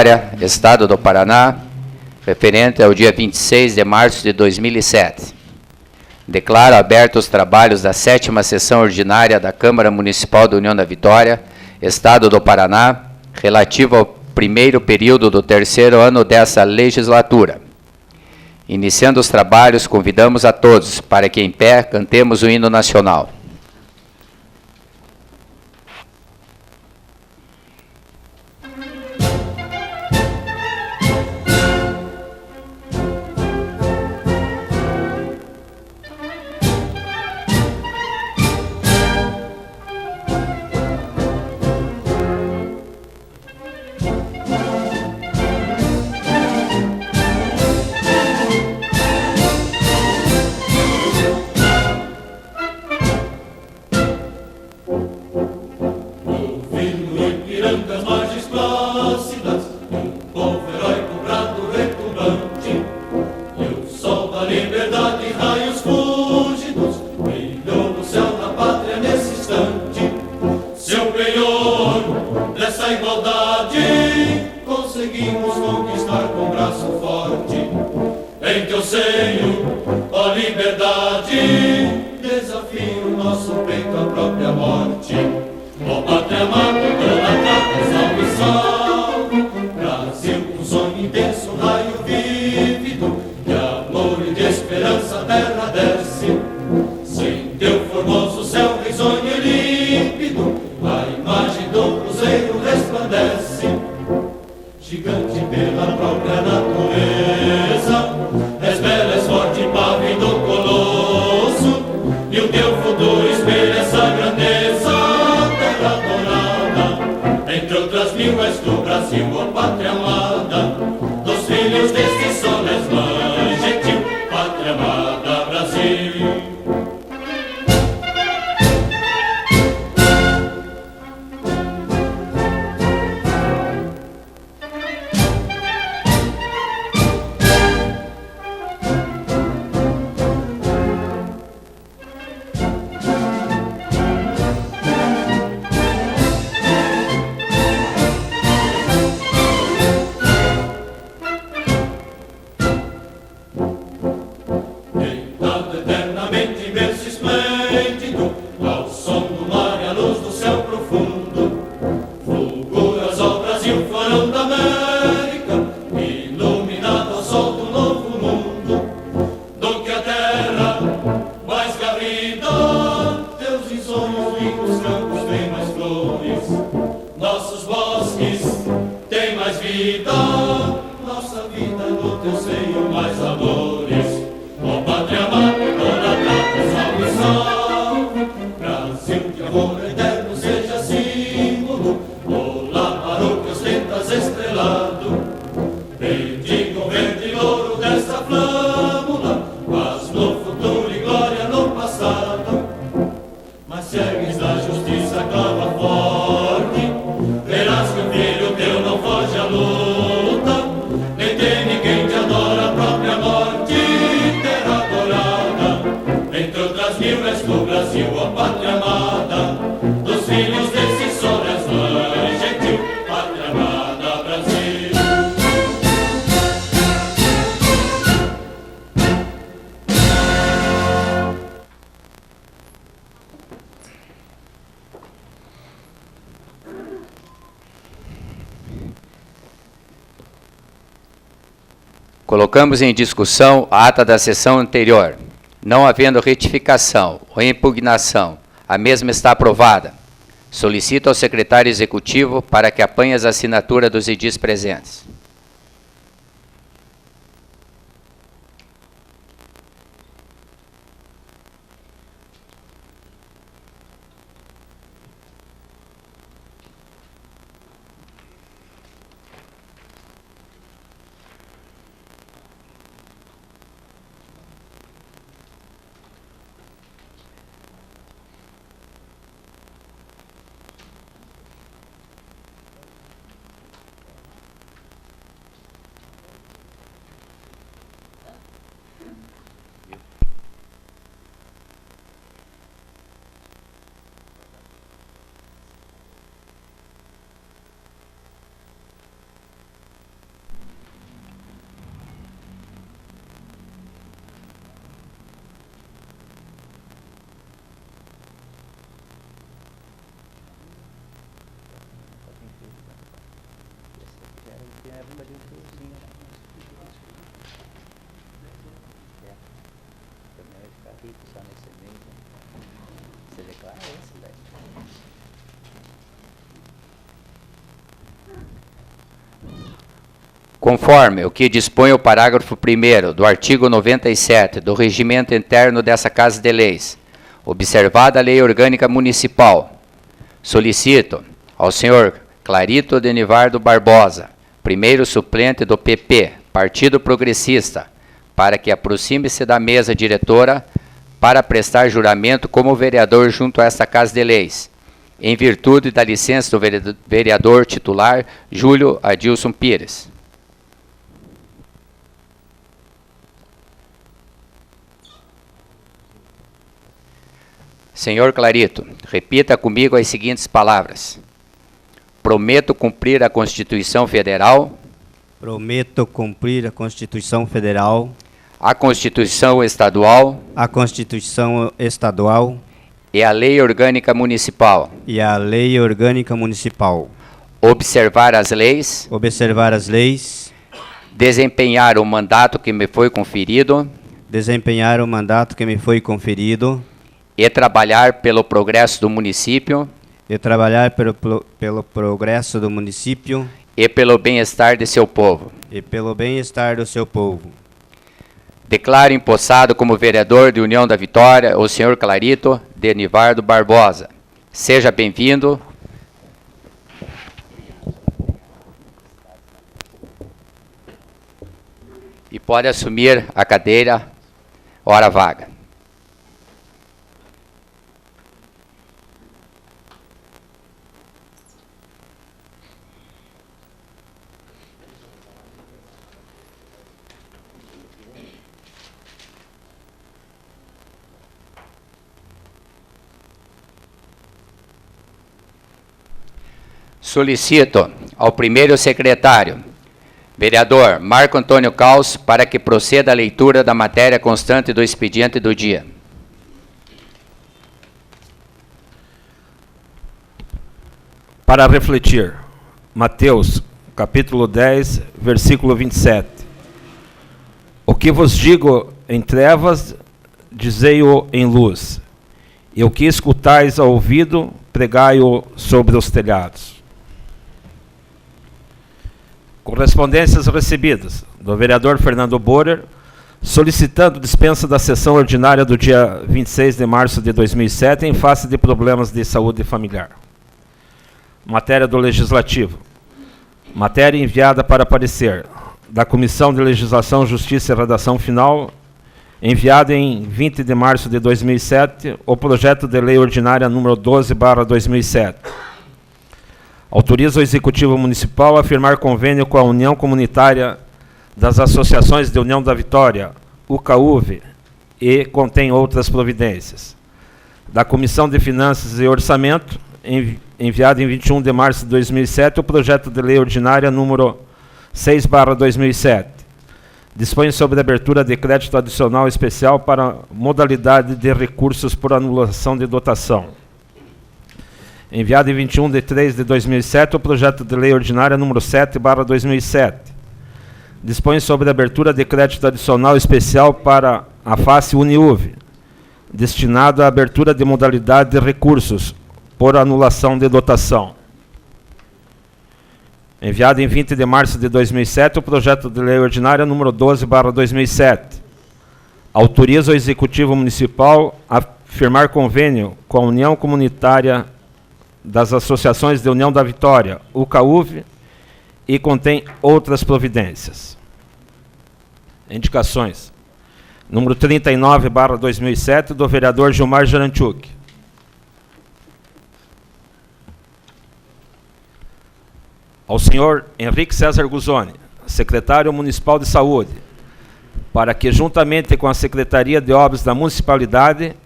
Vitória, Estado do Paraná, referente ao dia 26 de março de 2007. Declaro abertos os trabalhos da 7ª sessão ordinária da Câmara Municipal da União da Vitória, Estado do Paraná, relativo ao primeiro período do 3º ano dessa legislatura. Iniciando os trabalhos, convidamos a todos para que, em pé, cantemos o hino nacional. Colocamos em discussão a ata da sessão anterior. Não havendo retificação ou impugnação, a mesma está aprovada. Solicito ao secretário executivo para que apanhe as assinaturas dos edis presentes. Conforme o que dispõe o parágrafo 1º do artigo 97 do Regimento Interno dessa Casa de Leis, observada a Lei Orgânica Municipal, solicito ao senhor Clarito Denivardo Barbosa, primeiro suplente do PP, Partido Progressista, para que aproxime-se da mesa diretora para prestar juramento como vereador junto a esta Casa de Leis, em virtude da licença do vereador titular Júlio Adilson Pires. Senhor Clarito, repita comigo as seguintes palavras. Prometo cumprir a Constituição Federal. Prometo cumprir a Constituição Federal. A Constituição Estadual. A Constituição Estadual. E a Lei Orgânica Municipal. E a Lei Orgânica Municipal. Observar as leis. Observar as leis. Desempenhar o mandato que me foi conferido. Desempenhar o mandato que me foi conferido. E trabalhar pelo progresso do município. E trabalhar pelo progresso do município. E pelo bem-estar de seu povo. E pelo bem-estar do seu povo. Declaro empossado como vereador de União da Vitória o senhor Clarito Denivardo Barbosa. Seja bem-vindo. E pode assumir a cadeira, hora vaga. Solicito ao primeiro secretário, vereador Marco Antônio Caos, para que proceda a leitura da matéria constante do expediente do dia. Para refletir, Mateus, capítulo 10, versículo 27. O que vos digo em trevas, dizei-o em luz, e o que escutais ao ouvido, pregai-o sobre os telhados. Correspondências recebidas do vereador Fernando Borer, solicitando dispensa da sessão ordinária do dia 26 de março de 2007 em face de problemas de saúde familiar. Matéria do Legislativo. Matéria enviada para parecer da Comissão de Legislação, Justiça e Redação Final, enviado em 20 de março de 2007, o projeto de lei ordinária número 12/2007. Autoriza o Executivo Municipal a firmar convênio com a União Comunitária das Associações de União da Vitória, UCAUV, e contém outras providências. Da Comissão de Finanças e Orçamento, enviado em 21 de março de 2007, o projeto de lei ordinária número 6/2007. Dispõe sobre a abertura de crédito adicional especial para modalidade de recursos por anulação de dotação. Enviado em 21 de 3 de 2007, o projeto de lei ordinária número 7/2007. Dispõe sobre a abertura de crédito adicional especial para a face Uniuv, destinado à abertura de modalidade de recursos por anulação de dotação. Enviado em 20 de março de 2007, o projeto de lei ordinária número 12/2007. Autoriza o Executivo Municipal a firmar convênio com a União Comunitária das Associações de União da Vitória, UCAUV, e contém outras providências. Indicações. Número 39/2007, do vereador Gilmar Jaranchuk. Ao senhor Henrique César Guzoni, secretário municipal de saúde, para que, juntamente com a Secretaria de Obras da Municipalidade,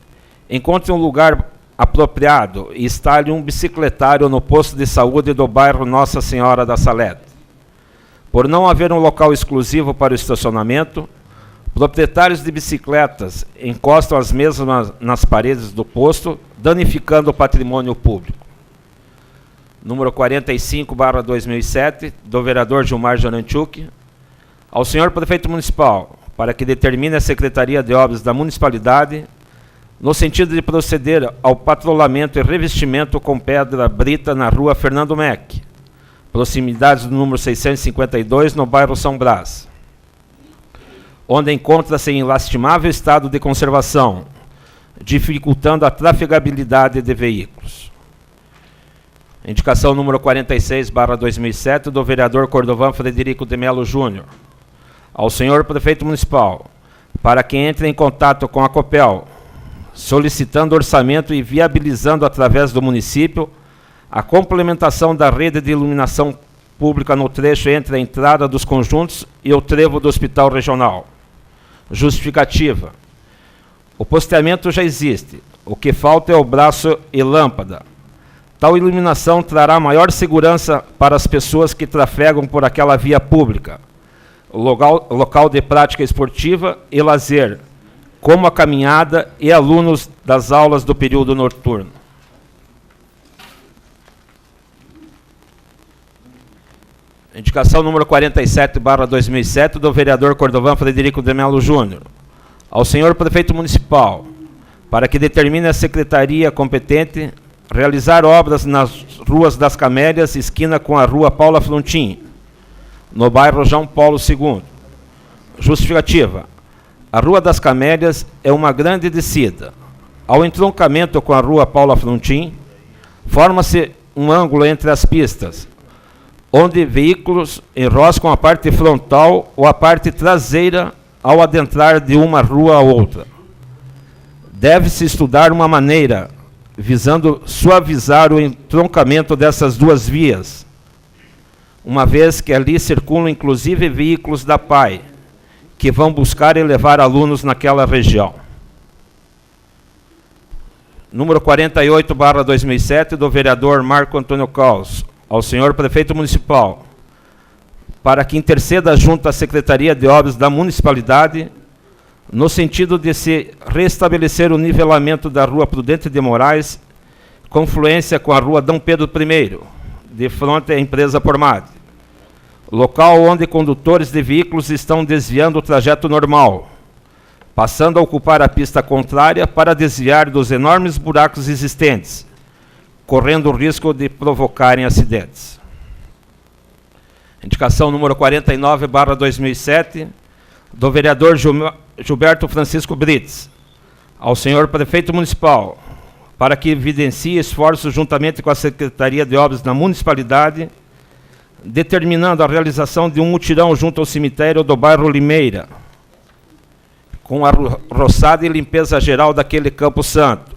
encontre um lugar apropriado e instale um bicicletário no posto de saúde do bairro Nossa Senhora da Salete. Por não haver um local exclusivo para o estacionamento, proprietários de bicicletas encostam as mesmas nas paredes do posto, danificando o patrimônio público. Número 45/2007, do vereador Gilmar Jaranchuk, ao senhor prefeito municipal, para que determine a Secretaria de Obras da Municipalidade no sentido de proceder ao patrulhamento e revestimento com pedra brita na rua Fernando Meck, proximidades do número 652, no bairro São Brás, onde encontra-se em lastimável estado de conservação, dificultando a trafegabilidade de veículos. Indicação número 46/2007, do vereador Cordovan Frederico de Melo Júnior, ao senhor prefeito municipal, para que entre em contato com a Copel, solicitando orçamento e viabilizando através do município a complementação da rede de iluminação pública no trecho entre a entrada dos conjuntos e o trevo do Hospital Regional. Justificativa: o posteamento já existe, o que falta é o braço e lâmpada. Tal iluminação trará maior segurança para as pessoas que trafegam por aquela via pública, local de prática esportiva e lazer, como a caminhada e alunos das aulas do período noturno. Indicação número 47/2007, do vereador Cordovan Frederico de Melo Júnior, ao senhor prefeito municipal, para que determine a secretaria competente realizar obras nas ruas das Camélias, esquina com a rua Paula Frontin, no bairro João Paulo II. Justificativa: a Rua das Camélias é uma grande descida. Ao entroncamento com a rua Paula Frontin, forma-se um ângulo entre as pistas, onde veículos enroscam a parte frontal ou a parte traseira ao adentrar de uma rua a outra. Deve-se estudar uma maneira visando suavizar o entroncamento dessas duas vias, uma vez que ali circulam inclusive veículos da PAI, que vão buscar e levar alunos naquela região. Número 48/2007, do vereador Marco Antônio Caos, ao senhor prefeito municipal, para que interceda junto à Secretaria de Obras da Municipalidade, no sentido de se restabelecer o nivelamento da Rua Prudente de Moraes, confluência com a Rua Dom Pedro I, de frente à empresa Pormad, local onde condutores de veículos estão desviando o trajeto normal, passando a ocupar a pista contrária para desviar dos enormes buracos existentes, correndo o risco de provocarem acidentes. Indicação número 49/2007, do vereador Gilberto Francisco Brites, ao senhor prefeito municipal, para que evidencie esforços juntamente com a Secretaria de Obras da Municipalidade, determinando a realização de um mutirão junto ao cemitério do bairro Limeira, com a roçada e limpeza geral daquele Campo Santo,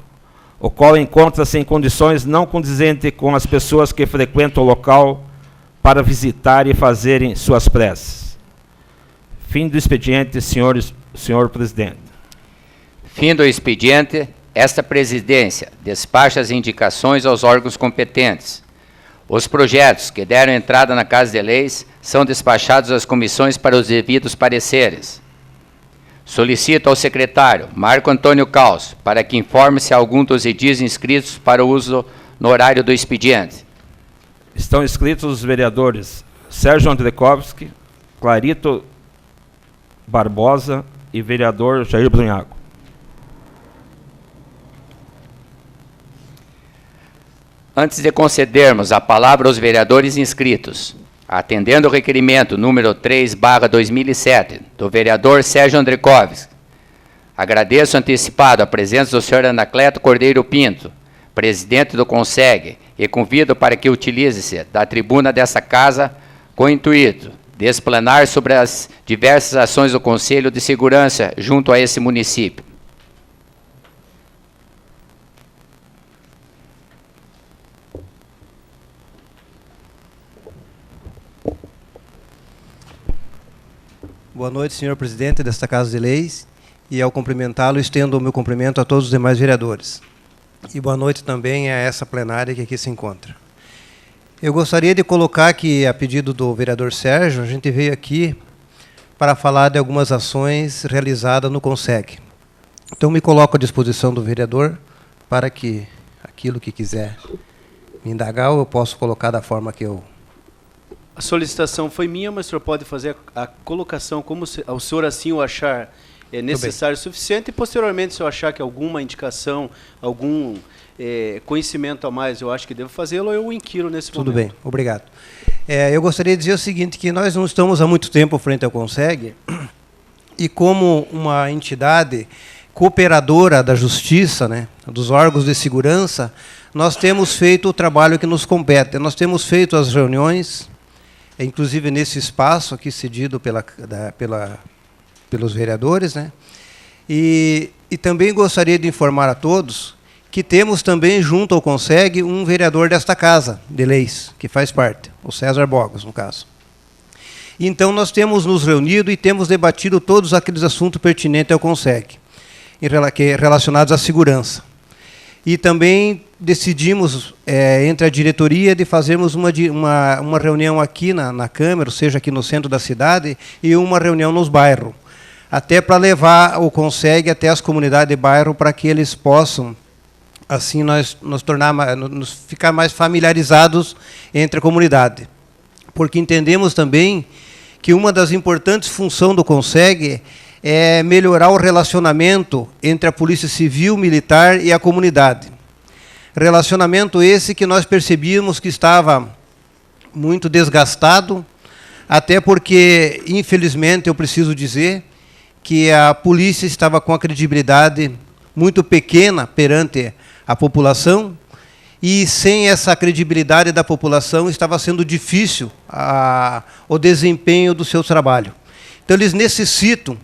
o qual encontra-se em condições não condizentes com as pessoas que frequentam o local para visitar e fazerem suas preces. Fim do expediente, senhor presidente. Fim do expediente. Esta presidência despacha as indicações aos órgãos competentes. Os projetos que deram entrada na Casa de Leis são despachados às comissões para os devidos pareceres. Solicito ao secretário Marco Antônio Caos para que informe se algum dos edis inscritos para o uso no horário do expediente. Estão inscritos os vereadores Sérgio Andrekovski, Clarito Barbosa e vereador Jair Brunhago. Antes de concedermos a palavra aos vereadores inscritos, atendendo o requerimento número 3/2007, do vereador Sérgio Andrekovski, agradeço antecipado a presença do senhor Anacleto Cordeiro Pinto, presidente do CONSEG, e convido para que utilize-se da tribuna dessa casa com o intuito de explanar sobre as diversas ações do Conselho de Segurança junto a esse município. Boa noite, senhor presidente desta Casa de Leis, e ao cumprimentá-lo, estendo o meu cumprimento a todos os demais vereadores. E boa noite também a essa plenária que aqui se encontra. Eu gostaria de colocar que, a pedido do vereador Sérgio, a gente veio aqui para falar de algumas ações realizadas no CONSEG. Então, me coloco à disposição do vereador para que aquilo que quiser me indagar, eu posso colocar da forma que eu... A solicitação foi minha, mas o senhor pode fazer a colocação como o senhor assim o achar necessário e suficiente, e posteriormente, se eu achar que alguma indicação, algum conhecimento a mais eu acho que devo fazê-lo, eu o inquiro nesse momento. Tudo bem, obrigado. Eu gostaria de dizer o seguinte, que nós não estamos há muito tempo frente ao CONSEG, e como uma entidade cooperadora da justiça, né, dos órgãos de segurança, nós temos feito o trabalho que nos compete. Nós temos feito as reuniões, inclusive nesse espaço aqui cedido pelos vereadores, né, e também gostaria de informar a todos que temos também, junto ao CONSEG, um vereador desta Casa de Leis, que faz parte, o César Bogos, no caso. Então, nós temos nos reunido e temos debatido todos aqueles assuntos pertinentes ao CONSEG, relacionados à segurança. E também decidimos, entre a diretoria, de fazermos uma reunião aqui na Câmara, ou seja, aqui no centro da cidade, e uma reunião nos bairros, até para levar o CONSEG até as comunidades de bairro, para que eles possam, assim, nos ficar mais familiarizados entre a comunidade. Porque entendemos também que uma das importantes funções do CONSEG é melhorar o relacionamento entre a Polícia Civil, Militar e a comunidade. Relacionamento esse que nós percebíamos que estava muito desgastado, até porque, infelizmente, eu preciso dizer que a polícia estava com a credibilidade muito pequena perante a população, e sem essa credibilidade da população estava sendo difícil o desempenho do seu trabalho. Então, eles necessitam,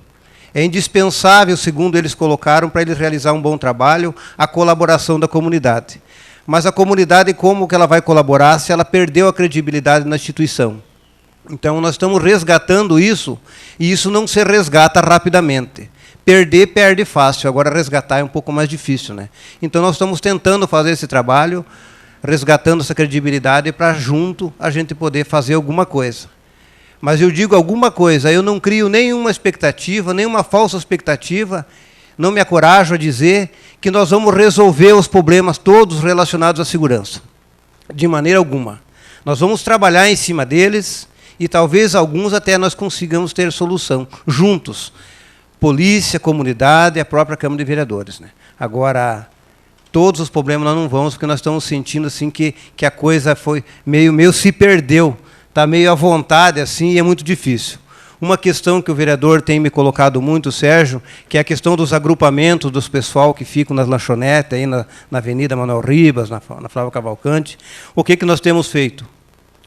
é indispensável, segundo eles colocaram, para eles realizar um bom trabalho, a colaboração da comunidade. Mas a comunidade, como que ela vai colaborar se ela perdeu a credibilidade na instituição? Então, nós estamos resgatando isso, e isso não se resgata rapidamente. Perder, perde fácil, agora resgatar é um pouco mais difícil, né? Então, nós estamos tentando fazer esse trabalho, resgatando essa credibilidade, para junto a gente poder fazer alguma coisa. Mas eu digo alguma coisa, eu não crio nenhuma expectativa, nenhuma falsa expectativa, não me acorajo a dizer que nós vamos resolver os problemas todos relacionados à segurança. De maneira alguma. Nós vamos trabalhar em cima deles, e talvez alguns até nós consigamos ter solução, juntos. Polícia, comunidade e a própria Câmara de Vereadores, né? Agora, todos os problemas nós não vamos, porque nós estamos sentindo assim que a coisa foi meio se perdeu, está meio à vontade assim, e é muito difícil. Uma questão que o vereador tem me colocado muito, Sérgio, que é a questão dos agrupamentos dos pessoal que ficam nas lanchonetes, aí na Avenida Manuel Ribas, na Flávio Cavalcante. O que nós temos feito?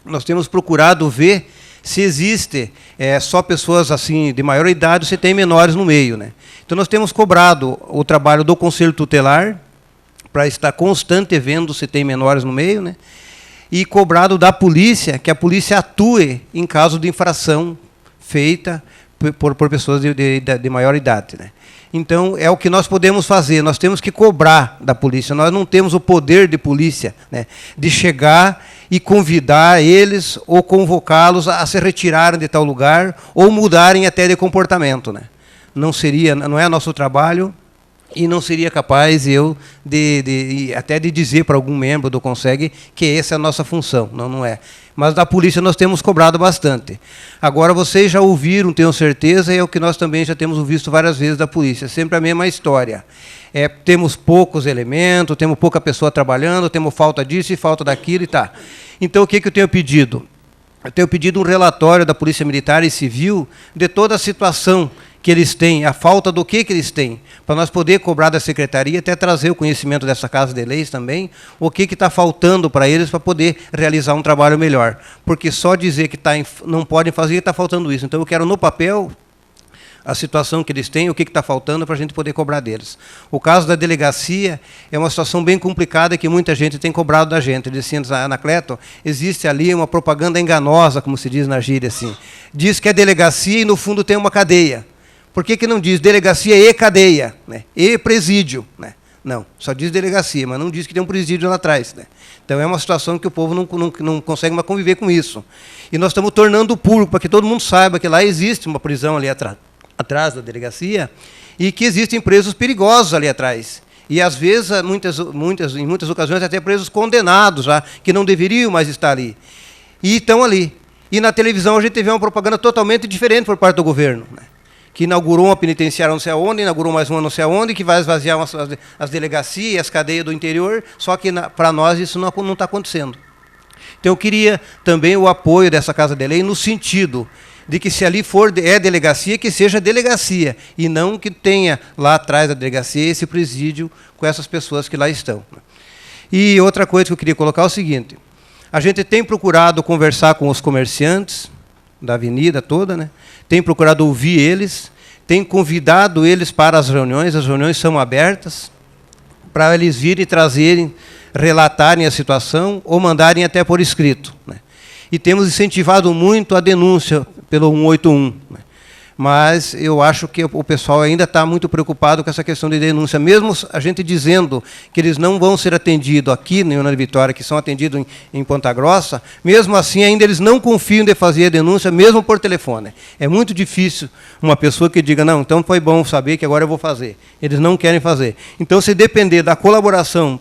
Nós temos procurado ver se existe só pessoas assim de maior idade ou se tem menores no meio, né? Então, nós temos cobrado o trabalho do Conselho Tutelar, para estar constante vendo se tem menores no meio, né? E cobrado da polícia, que a polícia atue em caso de infração feita por pessoas de maior idade, né? Então, é o que nós podemos fazer, nós temos que cobrar da polícia, nós não temos o poder de polícia, né, de chegar e convidar eles ou convocá-los a se retirarem de tal lugar ou mudarem até de comportamento, né? Não é nosso trabalho, e não seria capaz eu até de dizer para algum membro do CONSEG que essa é a nossa função, não é. Mas da polícia nós temos cobrado bastante. Agora, vocês já ouviram, tenho certeza, e é o que nós também já temos visto várias vezes da polícia, sempre a mesma história. Temos poucos elementos, temos pouca pessoa trabalhando, temos falta disso e falta daquilo e tá. Então, o que eu tenho pedido? Eu tenho pedido um relatório da Polícia Militar e Civil de toda a situação que eles têm, a falta do que eles têm, para nós poder cobrar da Secretaria, até trazer o conhecimento dessa Casa de Leis também, o que está faltando para eles para poder realizar um trabalho melhor. Porque só dizer que não podem fazer, está faltando isso. Então, eu quero no papel a situação que eles têm, o que está faltando para a gente poder cobrar deles. O caso da delegacia é uma situação bem complicada que muita gente tem cobrado da gente. Ele disse, Anacleto, existe ali uma propaganda enganosa, como se diz na gíria, assim. Diz que é delegacia e, no fundo, tem uma cadeia. Por que não diz delegacia e cadeia, né? E presídio, né? Não, só diz delegacia, mas não diz que tem um presídio lá atrás, né? Então, é uma situação que o povo não consegue mais conviver com isso. E nós estamos tornando público, para que todo mundo saiba que lá existe uma prisão ali atrás da delegacia, e que existem presos perigosos ali atrás. E, às vezes, em muitas ocasiões, até presos condenados, já, que não deveriam mais estar ali. E estão ali. E na televisão a gente teve uma propaganda totalmente diferente por parte do governo, né? Que inaugurou uma penitenciária não sei aonde, inaugurou mais uma não sei aonde, que vai esvaziar as delegacias, as cadeias do interior, só que para nós isso não está acontecendo. Então, eu queria também o apoio dessa Casa de Lei no sentido de que, se ali for delegacia, que seja delegacia, e não que tenha lá atrás da delegacia esse presídio com essas pessoas que lá estão. E outra coisa que eu queria colocar é o seguinte: a gente tem procurado conversar com os comerciantes da avenida toda, né? Tem procurado ouvir eles, tem convidado eles para as reuniões são abertas, para eles virem trazerem, relatarem a situação ou mandarem até por escrito, né? E temos incentivado muito a denúncia pelo 181, né? Mas eu acho que o pessoal ainda está muito preocupado com essa questão de denúncia, mesmo a gente dizendo que eles não vão ser atendidos aqui na União da Vitória, que são atendidos em Ponta Grossa, mesmo assim ainda eles não confiam de fazer a denúncia, mesmo por telefone. É muito difícil uma pessoa que diga, não, então foi bom saber que agora eu vou fazer. Eles não querem fazer. Então, se depender da colaboração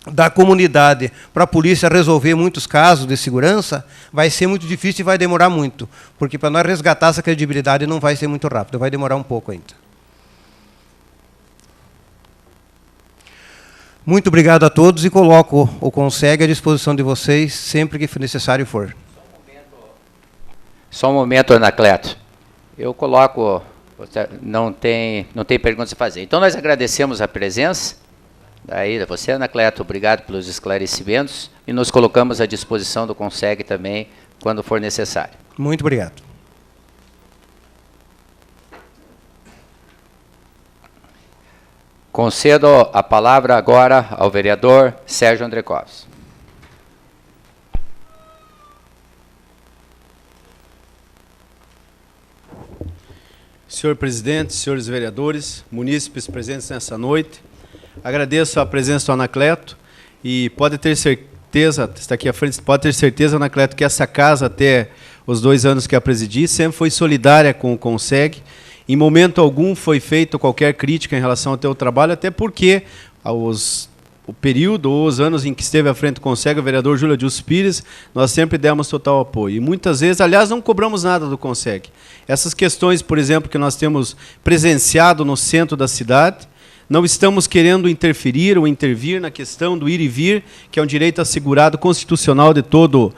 da comunidade para a polícia resolver muitos casos de segurança, vai ser muito difícil e vai demorar muito, porque para nós resgatar essa credibilidade não vai ser muito rápido, vai demorar um pouco ainda. Muito obrigado a todos e coloco o CONSEG à disposição de vocês sempre que necessário for. Só um momento, Anacleto. Eu coloco... Não tem perguntas a fazer. Então, nós agradecemos a presença. Daí, você, Anacleto, obrigado pelos esclarecimentos e nos colocamos à disposição do CONSEG também, quando for necessário. Muito obrigado. Concedo a palavra agora ao vereador Sérgio Andrekovski. Senhor presidente, senhores vereadores, munícipes presentes nessa noite, agradeço a presença do Anacleto e pode ter certeza, está aqui à frente, pode ter certeza, Anacleto, que essa casa, até os 2 anos que a presidi, sempre foi solidária com o CONSEG. Em momento algum foi feito qualquer crítica em relação ao teu trabalho, até porque o período ou os anos em que esteve à frente do CONSEG, o vereador Júlio Adilson Pires, nós sempre demos total apoio. E muitas vezes, aliás, não cobramos nada do CONSEG. Essas questões, por exemplo, que nós temos presenciado no centro da cidade, não estamos querendo interferir ou intervir na questão do ir e vir, que é um direito assegurado constitucional de todo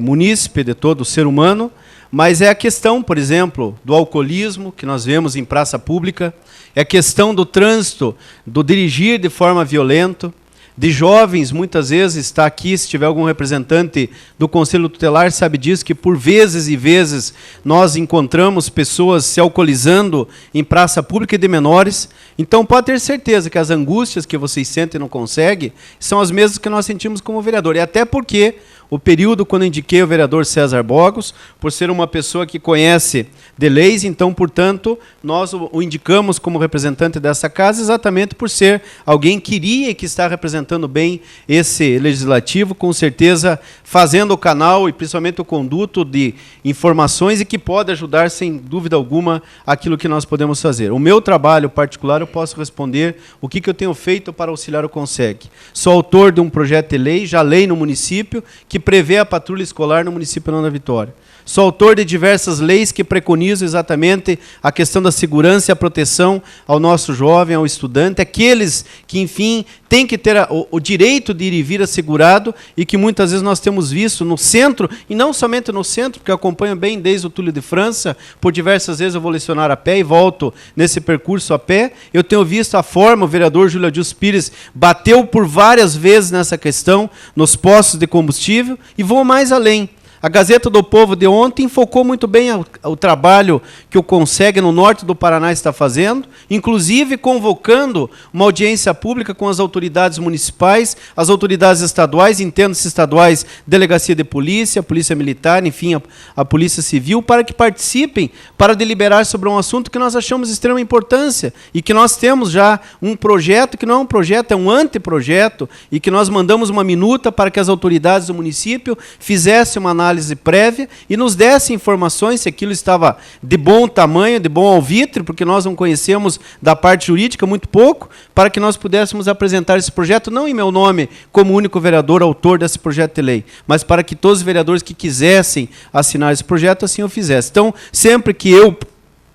munícipe, de todo ser humano, mas é a questão, por exemplo, do alcoolismo, que nós vemos em praça pública, é a questão do trânsito, do dirigir de forma violenta, de jovens, muitas vezes, está aqui, se tiver algum representante do Conselho Tutelar, sabe disso, que por vezes e vezes nós encontramos pessoas se alcoolizando em praça pública e de menores. Então, pode ter certeza que as angústias que vocês sentem e não conseguem são as mesmas que nós sentimos como vereador. E até porque o período, quando indiquei o vereador César Bogos, por ser uma pessoa que conhece de leis, então, portanto, nós o indicamos como representante dessa casa exatamente por ser alguém que iria e que está representando bem esse legislativo, com certeza fazendo o canal e principalmente o conduto de informações e que pode ajudar, sem dúvida alguma, aquilo que nós podemos fazer. O meu trabalho particular, eu posso responder o que eu tenho feito para auxiliar o CONSEG. Sou autor de um projeto de lei, já lei no município, que prevê a patrulha escolar no município de União da Vitória. Sou autor de diversas leis que preconizam exatamente a questão da segurança e a proteção ao nosso jovem, ao estudante, aqueles que, enfim, têm que ter o direito de ir e vir assegurado e que muitas vezes nós temos visto no centro, e não somente no centro, porque eu acompanho bem desde o Túlio de França, por diversas vezes eu vou lecionar a pé e volto nesse percurso a pé. Eu tenho visto a forma, o vereador Júlio Adilson Pires bateu por várias vezes nessa questão, nos postos de combustível, e vou mais além. A Gazeta do Povo de ontem focou muito bem o trabalho que o CONSEG no norte do Paraná está fazendo, inclusive convocando uma audiência pública com as autoridades municipais, as autoridades estaduais, entendo-se estaduais, Delegacia de Polícia, Polícia Militar, enfim, a Polícia Civil, para que participem, para deliberar sobre um assunto que nós achamos de extrema importância e que nós temos já um projeto, que não é um projeto, é um anteprojeto, e que nós mandamos uma minuta para que as autoridades do município fizessem uma análise prévia e nos desse informações se aquilo estava de bom tamanho, de bom alvitre, porque nós não conhecemos da parte jurídica muito pouco, para que nós pudéssemos apresentar esse projeto, não em meu nome como único vereador autor desse projeto de lei, mas para que todos os vereadores que quisessem assinar esse projeto assim o fizessem. Então, sempre que eu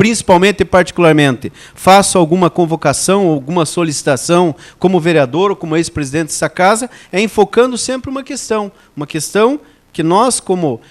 principalmente e particularmente, faço alguma convocação, alguma solicitação como vereador ou como ex-presidente dessa casa, é enfocando sempre uma questão que nós, como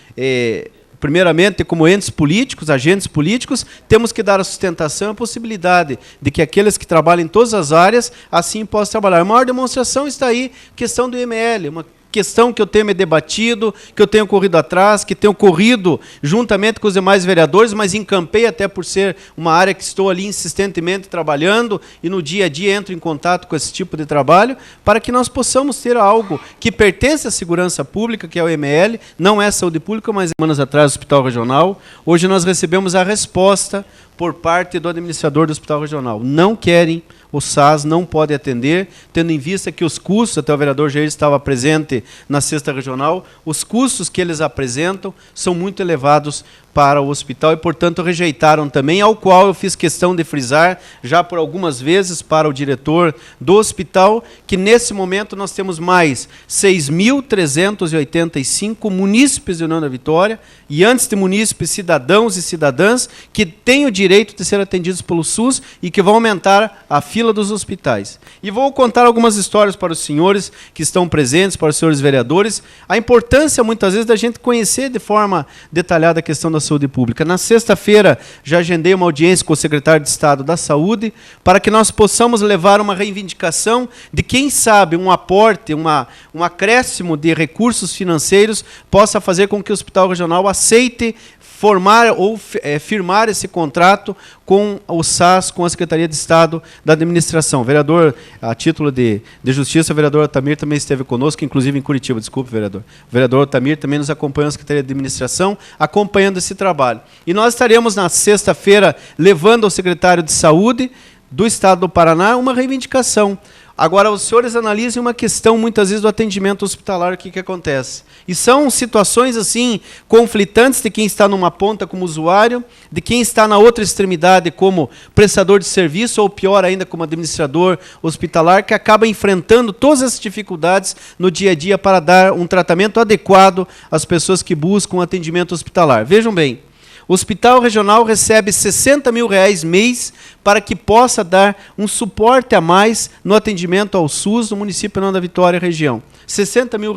primeiramente, como entes políticos, agentes políticos, temos que dar a sustentação e a possibilidade de que aqueles que trabalham em todas as áreas assim possam trabalhar. A maior demonstração está aí, questão do IML, uma questão que eu tenho me debatido, que eu tenho corrido atrás, que tenho corrido juntamente com os demais vereadores, mas encampei até por ser uma área que estou ali insistentemente trabalhando e no dia a dia entro em contato com esse tipo de trabalho, para que nós possamos ter algo que pertence à segurança pública, que é o IML, não é saúde pública, mas semanas atrás do Hospital Regional. Hoje nós recebemos a resposta por parte do administrador do Hospital Regional. Não querem, o SAS não pode atender, tendo em vista que os custos, até o vereador Jair estava presente na sexta regional, os custos que eles apresentam são muito elevados para o hospital e, portanto, rejeitaram também, ao qual eu fiz questão de frisar, já por algumas vezes, para o diretor do hospital, que nesse momento nós temos mais 6.385 munícipes de União da Vitória, e antes de munícipes, cidadãos e cidadãs, que têm o direito de ser atendidos pelo SUS e que vão aumentar a fila dos hospitais. E vou contar algumas histórias para os senhores que estão presentes, para os senhores vereadores, a importância, muitas vezes, da gente conhecer de forma detalhada a questão da saúde pública. Na sexta-feira, já agendei uma audiência com o secretário de Estado da Saúde para que nós possamos levar uma reivindicação de, quem sabe, um aporte, um acréscimo de recursos financeiros possa fazer com que o Hospital Regional aceite formar ou firmar esse contrato com o SAS, com a Secretaria de Estado da Administração. Vereador, a título de justiça, o vereador Otamir também esteve conosco, inclusive em Curitiba, desculpe, vereador. O vereador Otamir também nos acompanha na Secretaria de Administração, acompanhando esse trabalho. E nós estaremos na sexta-feira levando ao secretário de Saúde do Estado do Paraná uma reivindicação. Agora, os senhores analisem uma questão, muitas vezes, do atendimento hospitalar, o que acontece. E são situações, assim, conflitantes de quem está numa ponta como usuário, de quem está na outra extremidade como prestador de serviço, ou pior ainda, como administrador hospitalar, que acaba enfrentando todas essas dificuldades no dia a dia para dar um tratamento adequado às pessoas que buscam atendimento hospitalar. Vejam bem, o Hospital Regional recebe R$60 mil mês para que possa dar um suporte a mais no atendimento ao SUS no município de União da Vitória e região. R$60 mil.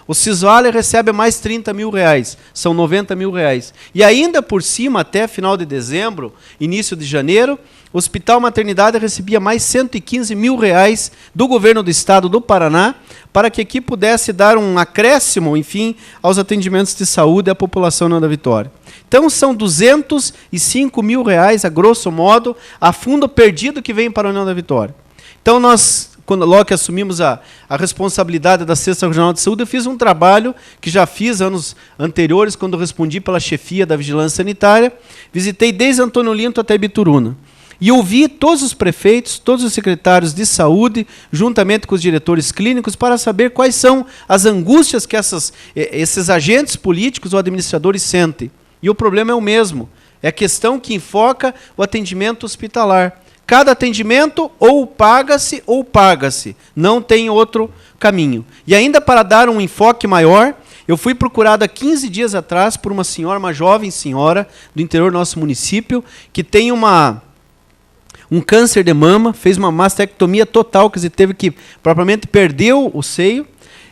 O Cisvale recebe mais R$30 mil, são R$90 mil. E ainda por cima, até final de dezembro, início de janeiro, o Hospital Maternidade recebia mais R$115 mil do governo do estado do Paraná, para que aqui pudesse dar um acréscimo, enfim, aos atendimentos de saúde à população da União da Vitória. Então, são R$205 mil, a grosso modo, a fundo perdido que vem para a União da Vitória. Então, nós, logo que assumimos a responsabilidade da Sexta Regional de Saúde, eu fiz um trabalho que já fiz anos anteriores, quando respondi pela chefia da Vigilância Sanitária, visitei desde Antônio Olinto até Bituruna. E ouvi todos os prefeitos, todos os secretários de saúde, juntamente com os diretores clínicos, para saber quais são as angústias que esses agentes políticos ou administradores sentem. E o problema é o mesmo, é a questão que enfoca o atendimento hospitalar. Cada atendimento ou paga-se, não tem outro caminho. E ainda para dar um enfoque maior, eu fui procurado há 15 dias atrás por uma jovem senhora do interior do nosso município, que tem um câncer de mama, fez uma mastectomia total, quer dizer, teve que, propriamente, perdeu o seio,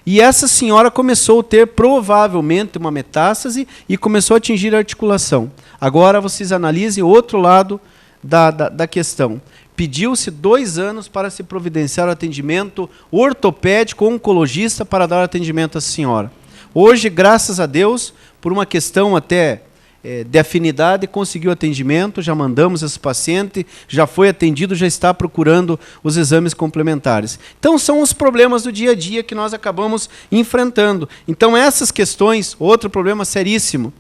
e essa senhora começou a ter, provavelmente, uma metástase e começou a atingir a articulação. Agora, vocês analisem o outro lado da questão. Pediu-se 2 anos para se providenciar o atendimento ortopédico ou oncologista para dar atendimento à senhora. Hoje, graças a Deus, por uma questão até de afinidade, conseguiu atendimento, já mandamos esse paciente, já foi atendido, já está procurando os exames complementares. Então, são os problemas do dia a dia que nós acabamos enfrentando. Então, essas questões, outro problema seríssimo.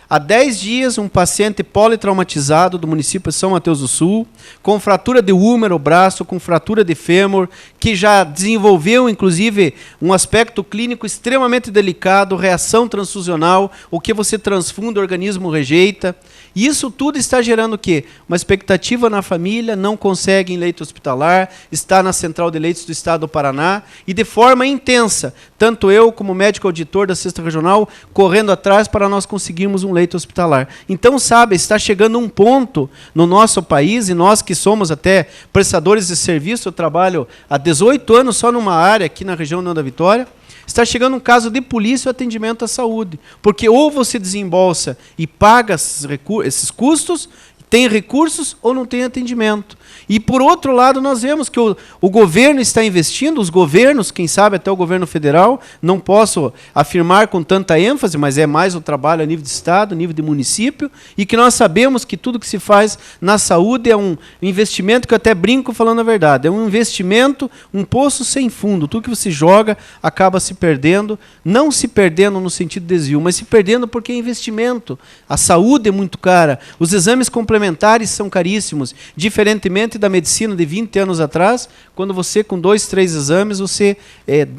Há 10 dias, um paciente politraumatizado do município de São Mateus do Sul, com fratura de húmero, braço, com fratura de fêmur, que já desenvolveu, inclusive, um aspecto clínico extremamente delicado, reação transfusional, o que você transfunde, o organismo rejeita. E isso tudo está gerando o quê? Uma expectativa na família, não consegue em leito hospitalar, está na Central de Leitos do Estado do Paraná, e de forma intensa, tanto eu como médico auditor da Sexta Regional, correndo atrás para nós conseguirmos um leito hospitalar. Então, sabe, está chegando um ponto no nosso país, e nós que somos até prestadores de serviço, eu trabalho há 18 anos só numa área aqui na região da Vitória, está chegando um caso de polícia e atendimento à saúde. Porque ou você desembolsa e paga esses custos, tem recursos ou não tem atendimento. E, por outro lado, nós vemos que o governo está investindo, os governos, quem sabe até o governo federal, não posso afirmar com tanta ênfase, mas é mais o trabalho a nível de Estado, a nível de município, e que nós sabemos que tudo que se faz na saúde é um investimento, que eu até brinco falando a verdade, é um investimento, um poço sem fundo. Tudo que você joga acaba se perdendo, não se perdendo no sentido de desvio, mas se perdendo porque é investimento. A saúde é muito cara, os exames complementares são caríssimos, diferentemente da medicina de 20 anos atrás, quando você, com 2, 3 exames, você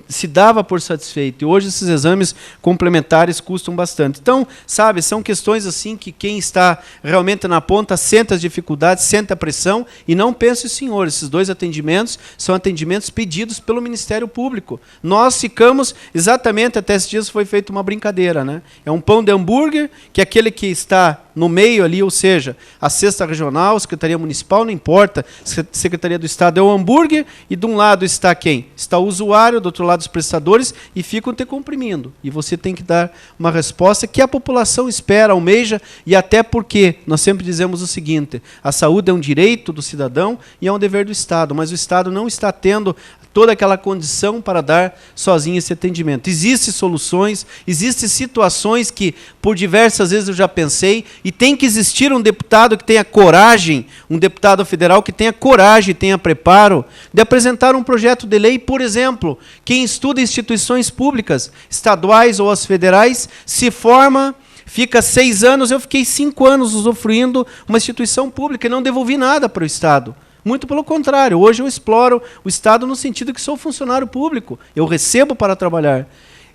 se dava por satisfeito. E hoje esses exames complementares custam bastante. Então, sabe, são questões assim que quem está realmente na ponta sente as dificuldades, sente a pressão, e não pense, senhor, esses 2 atendimentos são atendimentos pedidos pelo Ministério Público. Nós ficamos, exatamente, até esses dias foi feita uma brincadeira, né? É um pão de hambúrguer, que é aquele que está no meio ali, ou seja, a Cesta Regional, Secretaria Municipal, não importa, Secretaria do Estado é o hambúrguer, e de um lado está quem? Está o usuário, do outro lado os prestadores, e ficam te comprimindo. E você tem que dar uma resposta que a população espera, almeja, e até porque nós sempre dizemos o seguinte, a saúde é um direito do cidadão e é um dever do Estado, mas o Estado não está tendo toda aquela condição para dar sozinho esse atendimento. Existem soluções, existem situações que, por diversas vezes eu já pensei, e tem que existir um deputado que tenha coragem, um deputado federal que tenha coragem, tenha preparo, de apresentar um projeto de lei, por exemplo, quem estuda instituições públicas, estaduais ou as federais, se forma, fica 6 anos, eu fiquei 5 anos usufruindo uma instituição pública e não devolvi nada para o Estado. Muito pelo contrário, hoje eu exploro o Estado no sentido que sou funcionário público, eu recebo para trabalhar.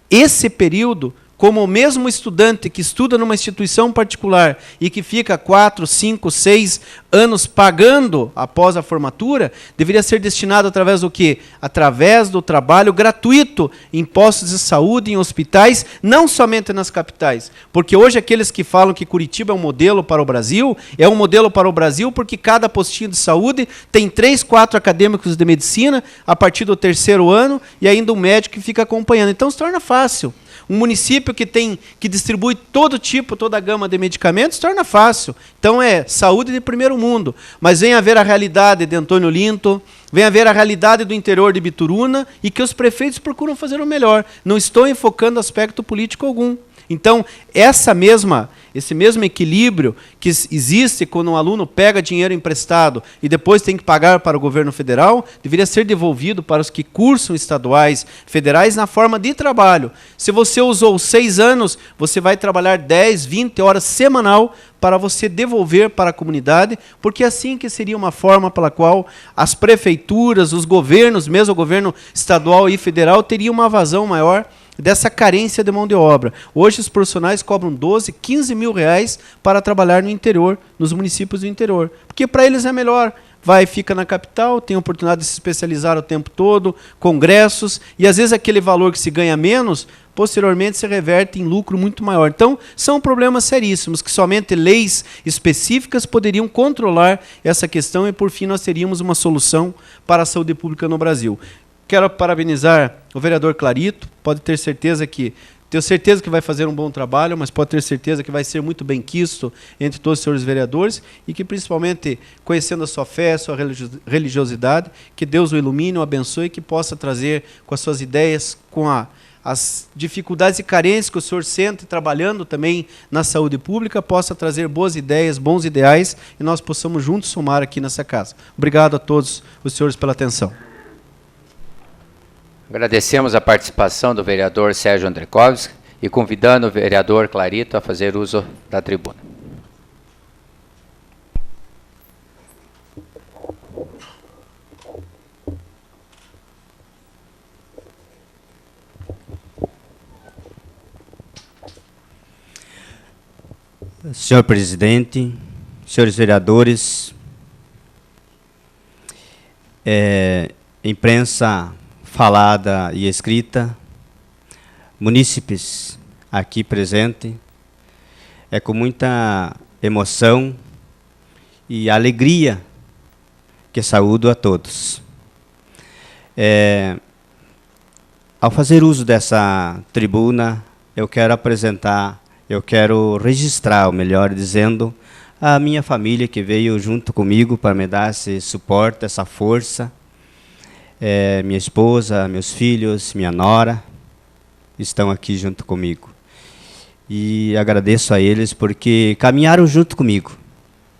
Esse período, como o mesmo estudante que estuda numa instituição particular e que fica 4, 5, 6 anos pagando após a formatura, deveria ser destinado através do quê? Através do trabalho gratuito em postos de saúde, em hospitais, não somente nas capitais. Porque hoje aqueles que falam que Curitiba é um modelo para o Brasil, é um modelo para o Brasil porque cada postinho de saúde tem 3, 4 acadêmicos de medicina a partir do 3º ano e ainda um médico que fica acompanhando. Então se torna fácil. Um município que distribui todo tipo, toda a gama de medicamentos, torna fácil. Então é saúde de primeiro mundo. Mas vem a ver a realidade de Antônio Linto, vem a ver a realidade do interior de Bituruna e que os prefeitos procuram fazer o melhor. Não estou enfocando aspecto político algum. Então, esse mesmo equilíbrio que existe quando um aluno pega dinheiro emprestado e depois tem que pagar para o governo federal, deveria ser devolvido para os que cursam estaduais, federais, na forma de trabalho. Se você usou 6 anos, você vai trabalhar 10, 20 horas semanal para você devolver para a comunidade, porque assim que seria uma forma pela qual as prefeituras, os governos, mesmo o governo estadual e federal, teriam uma vazão maior dessa carência de mão de obra. Hoje os profissionais cobram 12, 15 mil reais para trabalhar no interior, nos municípios do interior. Porque para eles é melhor. Fica na capital, tem a oportunidade de se especializar o tempo todo, congressos, e às vezes aquele valor que se ganha menos, posteriormente se reverte em lucro muito maior. Então, são problemas seríssimos, que somente leis específicas poderiam controlar essa questão e, por fim, nós teríamos uma solução para a saúde pública no Brasil. Quero parabenizar o vereador Clarito, pode ter certeza que, tenho certeza que vai fazer um bom trabalho, mas pode ter certeza que vai ser muito bem quisto entre todos os senhores vereadores e que, principalmente, conhecendo a sua fé, a sua religiosidade, que Deus o ilumine, o abençoe e que possa trazer com as suas ideias, com as dificuldades e carências que o senhor sente trabalhando também na saúde pública, possa trazer boas ideias, bons ideais e nós possamos juntos somar aqui nessa casa. Obrigado a todos os senhores pela atenção. Agradecemos a participação do vereador Sérgio Andrekovski e convidando o vereador Clarito a fazer uso da tribuna. Senhor presidente, senhores vereadores, imprensa falada e escrita, munícipes aqui presentes, é com muita emoção e alegria que saúdo a todos. Ao fazer uso dessa tribuna, eu quero registrar, ou melhor dizendo, a minha família que veio junto comigo para me dar esse suporte, essa força. Minha esposa, meus filhos, minha nora estão aqui junto comigo. E agradeço a eles porque caminharam junto comigo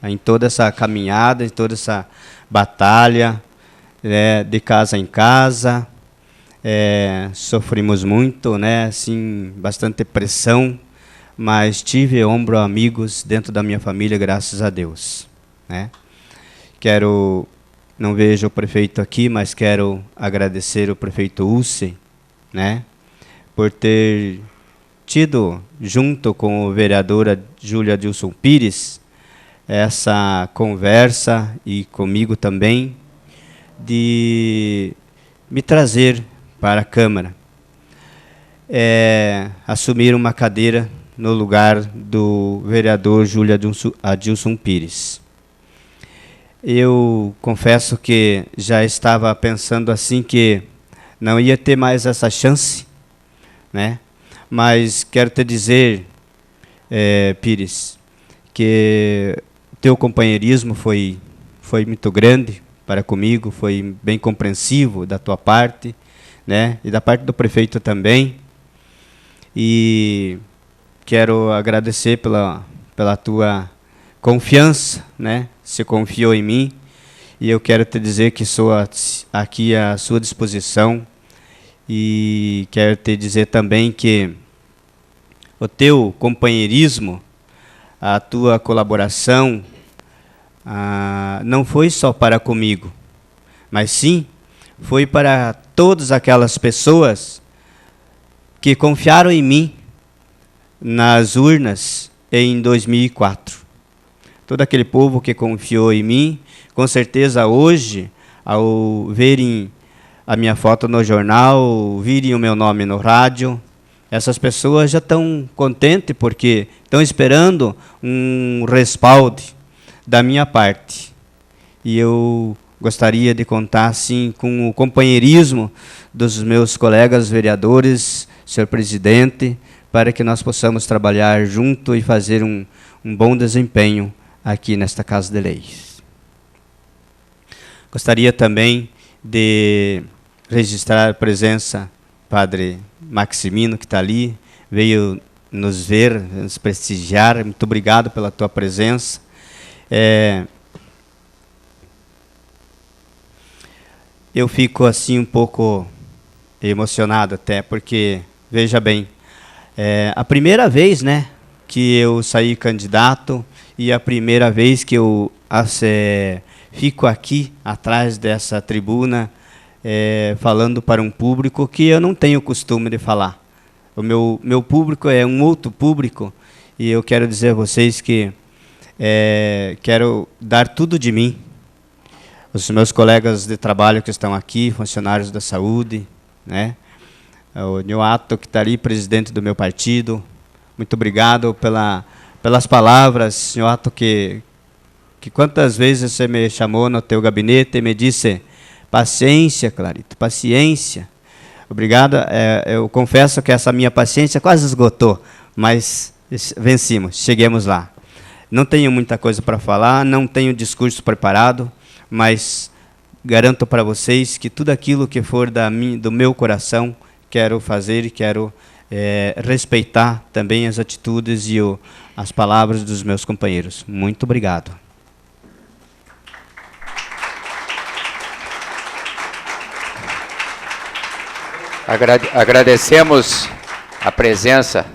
em toda essa caminhada, em toda essa batalha, de casa em casa. Sofrimos muito, assim, bastante pressão, mas tive ombro amigos dentro da minha família, graças a Deus. Não vejo o prefeito aqui, mas quero agradecer o prefeito Ulce, por ter tido, junto com o vereador Júlia Adilson Pires, essa conversa, e comigo também, de me trazer para a Câmara, assumir uma cadeira no lugar do vereador Júlia Adilson Pires. Eu confesso que já estava pensando assim que não ia ter mais essa chance, mas quero te dizer, Pires, que teu companheirismo foi muito grande para comigo, foi bem compreensivo da tua parte, e da parte do prefeito também. E quero agradecer pela tua confiança, se confiou em mim, e eu quero te dizer que sou aqui à sua disposição, e quero te dizer também que o teu companheirismo, a tua colaboração, não foi só para comigo, mas sim foi para todas aquelas pessoas que confiaram em mim nas urnas em 2004. Todo aquele povo que confiou em mim, com certeza hoje, ao verem a minha foto no jornal, virem o meu nome no rádio, essas pessoas já estão contentes porque estão esperando um respaldo da minha parte. E eu gostaria de contar, assim, com o companheirismo dos meus colegas vereadores, senhor presidente, para que nós possamos trabalhar junto e fazer um bom desempenho aqui nesta Casa de Leis. Gostaria também de registrar a presença do padre Maximino, que está ali, veio nos ver, nos prestigiar. Muito obrigado pela tua presença. Eu fico assim um pouco emocionado até, porque, veja bem, a primeira vez, que eu saí candidato, e a primeira vez que eu fico aqui atrás dessa tribuna, falando para um público que eu não tenho costume de falar. O meu público é um outro público, e eu quero dizer a vocês que quero dar tudo de mim. Os meus colegas de trabalho que estão aqui, funcionários da saúde, o Nioato, que está ali, presidente do meu partido, muito obrigado pelas palavras, Nioato, que quantas vezes você me chamou no teu gabinete e me disse: paciência, Clarito, paciência. Obrigado, eu confesso que essa minha paciência quase esgotou, mas vencemos, chegamos lá. Não tenho muita coisa para falar, não tenho discurso preparado, mas garanto para vocês que tudo aquilo que for do meu coração, quero fazer e quero respeitar também as atitudes e as palavras dos meus companheiros. Muito obrigado. Agradecemos a presença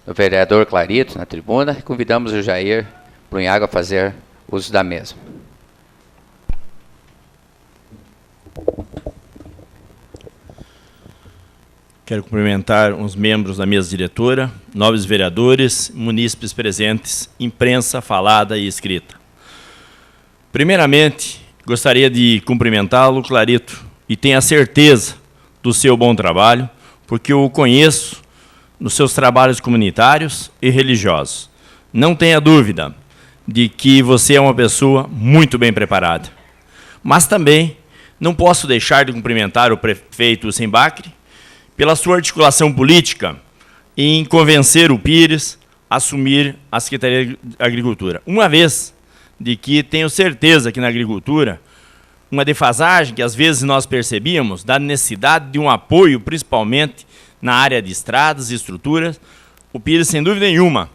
do vereador Clarito na tribuna e convidamos o Jair Brunhaga a fazer uso da mesma. Quero cumprimentar os membros da mesa diretora, nobres vereadores, munícipes presentes, imprensa falada e escrita. Primeiramente, gostaria de cumprimentá-lo, Clarito, e tenho a certeza do seu bom trabalho, porque eu o conheço nos seus trabalhos comunitários e religiosos. não tenha dúvida de que você é uma pessoa muito bem preparada. Mas também não posso deixar de cumprimentar o prefeito Sembacre pela sua articulação política em convencer o Pires a assumir a Secretaria de Agricultura. Uma vez de que tenho certeza que na agricultura, uma defasagem que às vezes nós percebíamos da necessidade de um apoio, principalmente na área de estradas e estruturas, o Pires, sem dúvida nenhuma,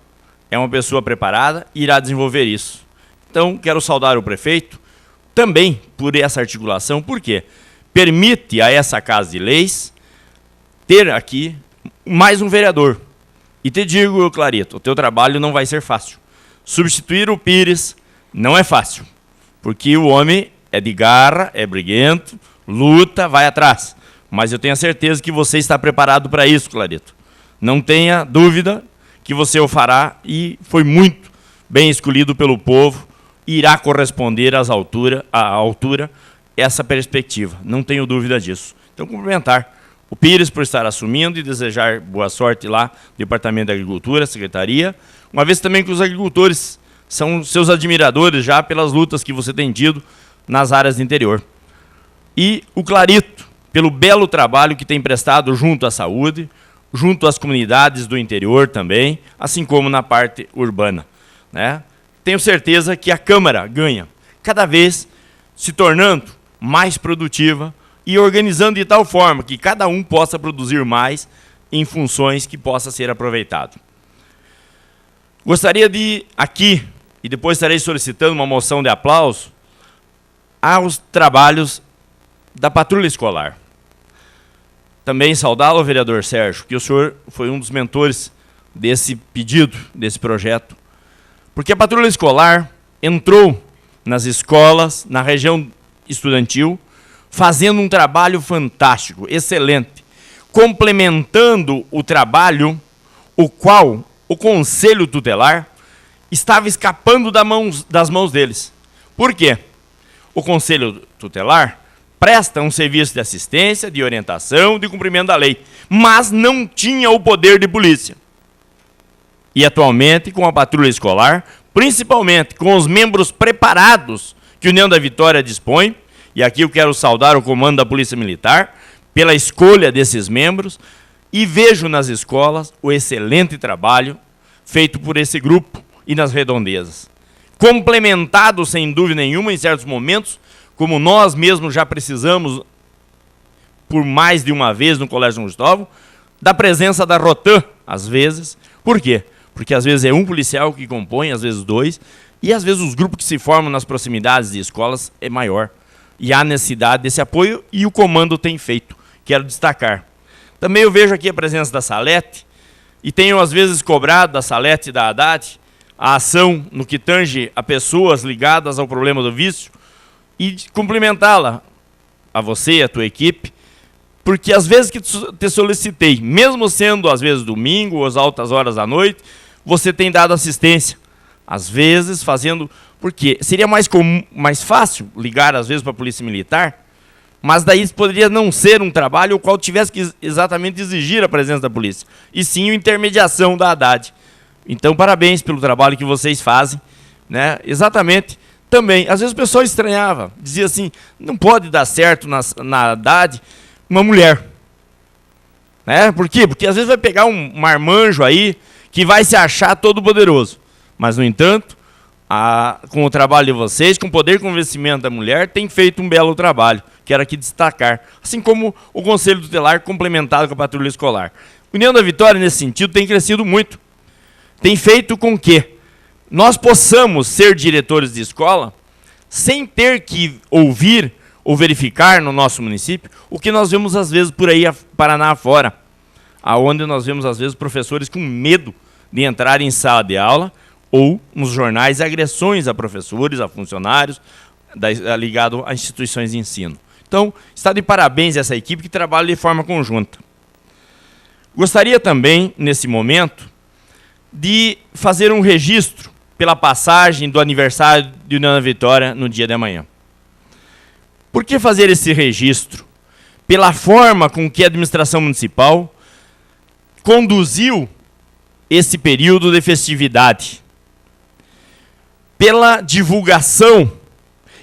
é uma pessoa preparada e irá desenvolver isso. Então, quero saudar o prefeito também por essa articulação, porque permite a essa Casa de Leis ter aqui mais um vereador. E te digo, Clarito, o teu trabalho não vai ser fácil. Substituir o Pires não é fácil, porque o homem é de garra, é briguento, luta, vai atrás. Mas eu tenho a certeza que você está preparado para isso, Clarito. Não tenha dúvida que você o fará e foi muito bem escolhido pelo povo e irá corresponder à altura essa perspectiva. Não tenho dúvida disso. Então, cumprimentar o Pires por estar assumindo e desejar boa sorte lá no Departamento da Agricultura, Secretaria, uma vez também que os agricultores são seus admiradores já pelas lutas que você tem tido nas áreas do interior. E o Clarito, pelo belo trabalho que tem prestado junto à saúde, junto às comunidades do interior também, assim como na parte urbana, né? Tenho certeza que a Câmara ganha, cada vez se tornando mais produtiva e organizando de tal forma que cada um possa produzir mais em funções que possa ser aproveitado. Gostaria de, aqui, e depois estarei solicitando uma moção de aplauso, aos trabalhos da patrulha escolar. Também saudá-lo, vereador Sérgio, que o senhor foi um dos mentores desse pedido, desse projeto. Porque a patrulha escolar entrou nas escolas, na região estudantil, fazendo um trabalho fantástico, excelente, complementando o trabalho, o qual o Conselho Tutelar estava escapando das mãos deles. Por quê? O Conselho Tutelar presta um serviço de assistência, de orientação, de cumprimento da lei, mas não tinha o poder de polícia. E atualmente, com a patrulha escolar, principalmente com os membros preparados que a União da Vitória dispõe, e aqui eu quero saudar o comando da Polícia Militar pela escolha desses membros, e vejo nas escolas o excelente trabalho feito por esse grupo e nas redondezas. Complementado, sem dúvida nenhuma, em certos momentos, como nós mesmos já precisamos, por mais de uma vez no Colégio São Cristóvão, da presença da Rotan, às vezes. Por quê? Porque às vezes é um policial que compõe, às vezes dois, e às vezes os grupos que se formam nas proximidades de escolas é maior. E há necessidade desse apoio e o comando tem feito. Quero destacar. Também eu vejo aqui a presença da Salete, e tenho às vezes cobrado da Salete e da Haddad a ação no que tange a pessoas ligadas ao problema do vício, e cumprimentá-la, a você e a tua equipe, porque às vezes que te solicitei, mesmo sendo às vezes domingo ou às altas horas da noite, você tem dado assistência. Às vezes fazendo, porque seria mais fácil ligar às vezes para a Polícia Militar, mas daí poderia não ser um trabalho o qual tivesse que exatamente exigir a presença da polícia, e sim a intermediação da Haddad. Então, parabéns pelo trabalho que vocês fazem, né? Exatamente. Também, às vezes o pessoal estranhava, dizia assim, não pode dar certo na Haddad uma mulher. Né? Por quê? Porque às vezes vai pegar um marmanjo aí que vai se achar todo poderoso. Mas, no entanto, com o trabalho de vocês, com o poder de convencimento da mulher, tem feito um belo trabalho. Quero aqui destacar. Assim como o Conselho Tutelar complementado com a patrulha escolar. A União da Vitória, nesse sentido, tem crescido muito. Tem feito com que nós possamos ser diretores de escola sem ter que ouvir ou verificar no nosso município o que nós vemos às vezes por aí, Paraná afora, aonde nós vemos às vezes professores com medo de entrar em sala de aula ou nos jornais agressões a professores, a funcionários, ligado a instituições de ensino. Então, está de parabéns essa equipe que trabalha de forma conjunta. Gostaria também, nesse momento, de fazer um registro pela passagem do aniversário de União da Vitória no dia de amanhã. Por que fazer esse registro? Pela forma com que a administração municipal conduziu esse período de festividade. pela divulgação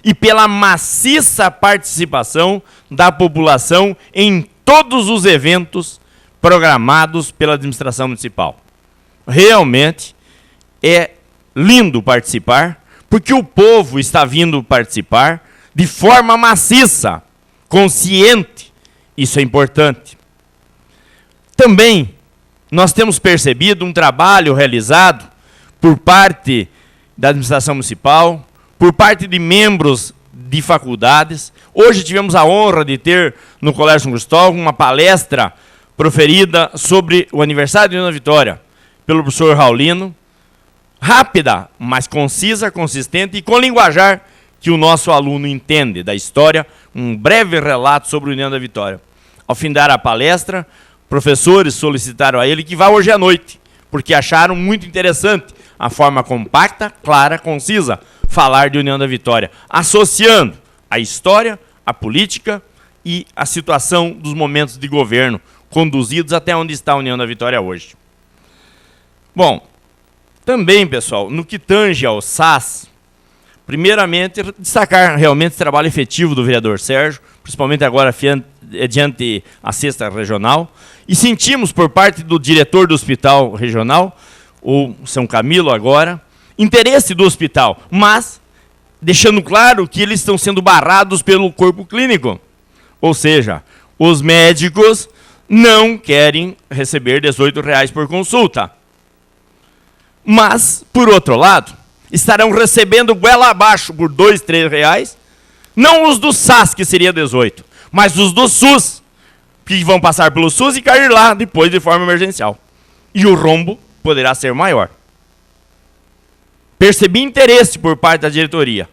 e pela maciça participação da população em todos os eventos programados pela administração municipal. Realmente é lindo participar, porque o povo está vindo participar de forma maciça, consciente. Isso é importante. Também nós temos percebido um trabalho realizado por parte da administração municipal, por parte de membros de faculdades. Hoje tivemos a honra de ter no Colégio São Cristóvão uma palestra proferida sobre o aniversário de União da Vitória, pelo professor Raulino, rápida, mas concisa, consistente e com linguajar que o nosso aluno entende da história, um breve relato sobre a União da Vitória. Ao findar a palestra, professores solicitaram a ele que vá hoje à noite, porque acharam muito interessante a forma compacta, clara, concisa, falar de União da Vitória, associando a história, a política e a situação dos momentos de governo conduzidos até onde está a União da Vitória hoje. Bom, também, pessoal, no que tange ao SAS, primeiramente, destacar realmente o trabalho efetivo do vereador Sérgio, principalmente agora diante a sexta regional, e sentimos por parte do diretor do hospital regional, o São Camilo agora, interesse do hospital, mas deixando claro que eles estão sendo barrados pelo corpo clínico. Ou seja, os médicos não querem receber R$18 por consulta. Mas, por outro lado, estarão recebendo goela abaixo por R$2, R$3, não os do SAS, que seria 18, mas os do SUS, que vão passar pelo SUS e cair lá depois de forma emergencial. E o rombo poderá ser maior. Percebi interesse por parte da diretoria,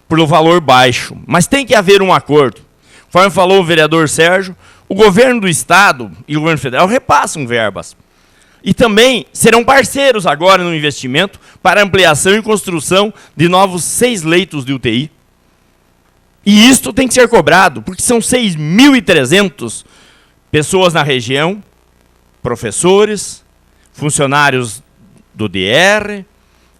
pelo valor baixo, mas tem que haver um acordo. Conforme falou o vereador Sérgio, o governo do estado e o governo federal repassam verbas. E também serão parceiros agora no investimento para ampliação e construção de novos 6 leitos de UTI. E isto tem que ser cobrado, porque são 6.300 pessoas na região, professores, funcionários do DR,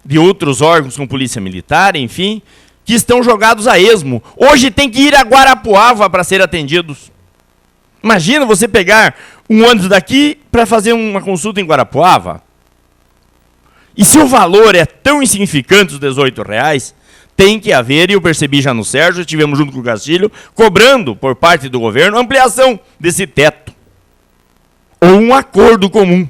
de outros órgãos como Polícia Militar, enfim, que estão jogados a esmo. Hoje tem que ir a Guarapuava para ser atendidos. Imagina você pegar um ônibus daqui para fazer uma consulta em Guarapuava. E se o valor é tão insignificante, os R$18, tem que haver, e eu percebi já no Sérgio, estivemos junto com o Castilho, cobrando por parte do governo ampliação desse teto. Ou um acordo comum.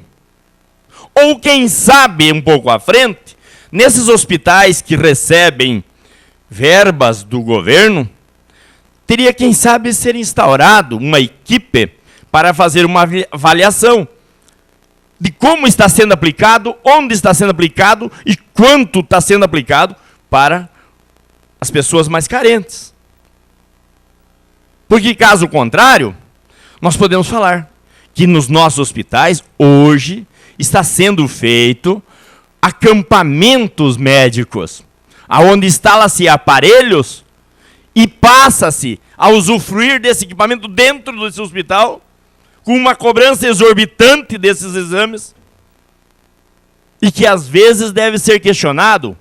Ou quem sabe, um pouco à frente, nesses hospitais que recebem verbas do governo, teria, quem sabe, ser instaurado uma equipe para fazer uma avaliação de como está sendo aplicado, onde está sendo aplicado e quanto está sendo aplicado para as pessoas mais carentes. Porque, caso contrário, nós podemos falar que nos nossos hospitais, hoje, está sendo feito acampamentos médicos, aonde instala-se aparelhos e passa-se a usufruir desse equipamento dentro desse hospital, com uma cobrança exorbitante desses exames, e que às vezes deve ser questionado.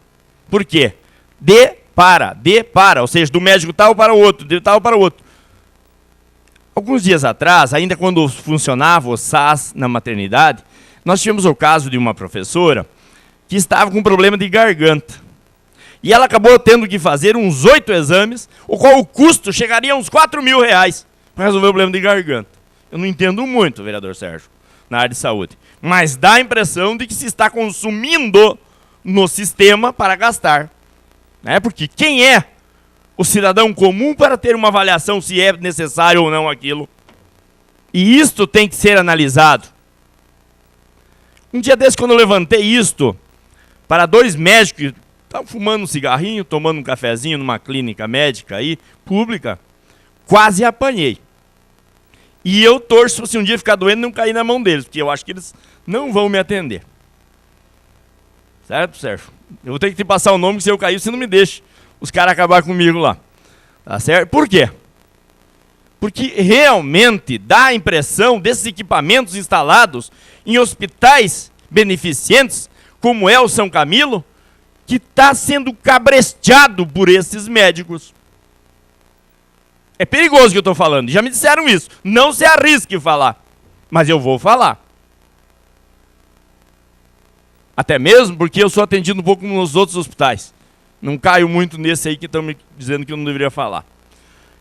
Por quê? De para, ou seja, do médico tal para o outro, de tal para o outro. Alguns dias atrás, ainda quando funcionava o SAS na maternidade, nós tivemos o caso de uma professora que estava com problema de garganta. E ela acabou tendo que fazer uns 8 exames, o qual o custo chegaria a uns R$4.000 para resolver o problema de garganta. Eu não entendo muito, vereador Sérgio, na área de saúde. Mas dá a impressão de que se está consumindo no sistema para gastar. Porque quem é o cidadão comum para ter uma avaliação se é necessário ou não aquilo? E isto tem que ser analisado. Um dia desse, quando eu levantei isto para 2 médicos que estavam fumando um cigarrinho, tomando um cafezinho numa clínica médica aí, pública, quase apanhei. E eu torço, se um dia ficar doendo, não cair na mão deles, porque eu acho que eles não vão me atender. Certo, Sérgio? Eu vou ter que te passar o nome, que se eu cair, você não me deixa os caras acabar comigo lá. Tá certo? Por quê? Porque realmente dá a impressão desses equipamentos instalados em hospitais beneficentes, como é o São Camilo, que está sendo cabresteado por esses médicos. É perigoso o que eu estou falando, já me disseram isso. Não se arrisque falar, mas eu vou falar. Até mesmo porque eu sou atendido um pouco nos outros hospitais. Não caio muito nesse aí que estão me dizendo que eu não deveria falar.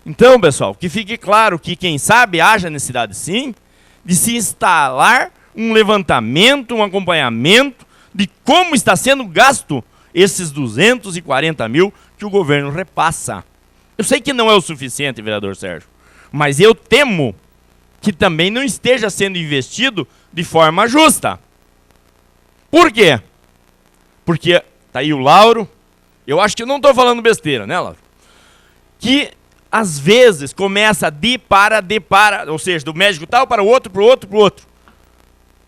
Então, pessoal, que fique claro que, quem sabe, haja necessidade sim de se instalar um levantamento, um acompanhamento de como está sendo gasto esses 240 mil que o governo repassa. Eu sei que não é o suficiente, vereador Sérgio, mas eu temo que também não esteja sendo investido de forma justa. Por quê? Porque tá aí o Lauro, eu acho que eu não estou falando besteira, né, Lauro? Que às vezes começa de para, ou seja, do médico tal para o outro, para o outro, para o outro.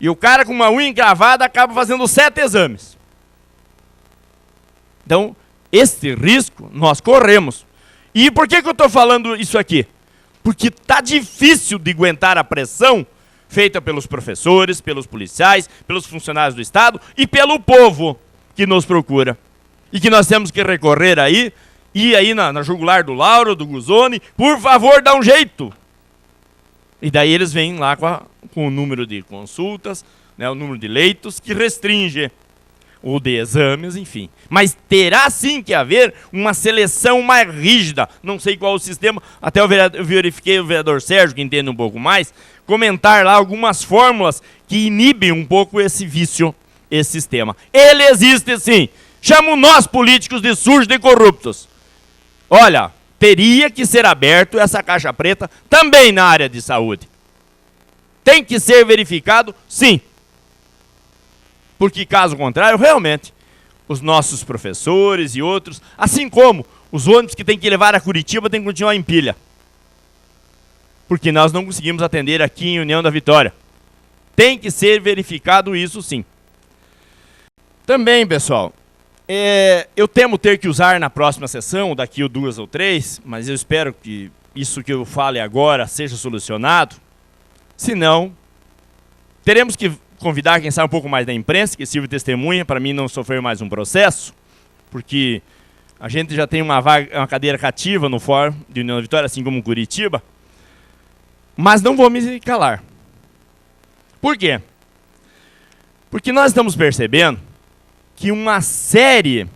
E o cara com uma unha encravada acaba fazendo 7 exames. Então, esse risco nós corremos. E por que eu estou falando isso aqui? Porque está difícil de aguentar a pressão feita pelos professores, pelos policiais, pelos funcionários do Estado e pelo povo que nos procura. E que nós temos que recorrer aí, ir aí na jugular do Lauro, do Guzoni, por favor, dá um jeito. E daí eles vêm lá com o número de consultas, né, o número de leitos, que restringe, ou de exames, enfim. Mas terá sim que haver uma seleção mais rígida. Não sei qual o sistema, até eu verifiquei o vereador Sérgio, que entende um pouco mais, comentar lá algumas fórmulas que inibem um pouco esse vício, esse sistema. Ele existe sim. Chamo nós políticos de sujos e corruptos. Olha, teria que ser aberto essa caixa preta também na área de saúde. Tem que ser verificado, sim. Porque, caso contrário, realmente, os nossos professores e outros, assim como os ônibus que tem que levar a Curitiba, tem que continuar em pilha. Porque nós não conseguimos atender aqui em União da Vitória. Tem que ser verificado isso, sim. Também, pessoal, eu temo ter que usar na próxima sessão, daqui a 2 ou 3, mas eu espero que isso que eu fale agora seja solucionado. Se não, teremos que convidar quem sabe um pouco mais da imprensa, que sirva de testemunha, para mim não sofrer mais um processo, porque a gente já tem uma cadeira cativa no Fórum de União da Vitória, assim como Curitiba, mas não vou me calar. Por quê? Porque nós estamos percebendo que uma série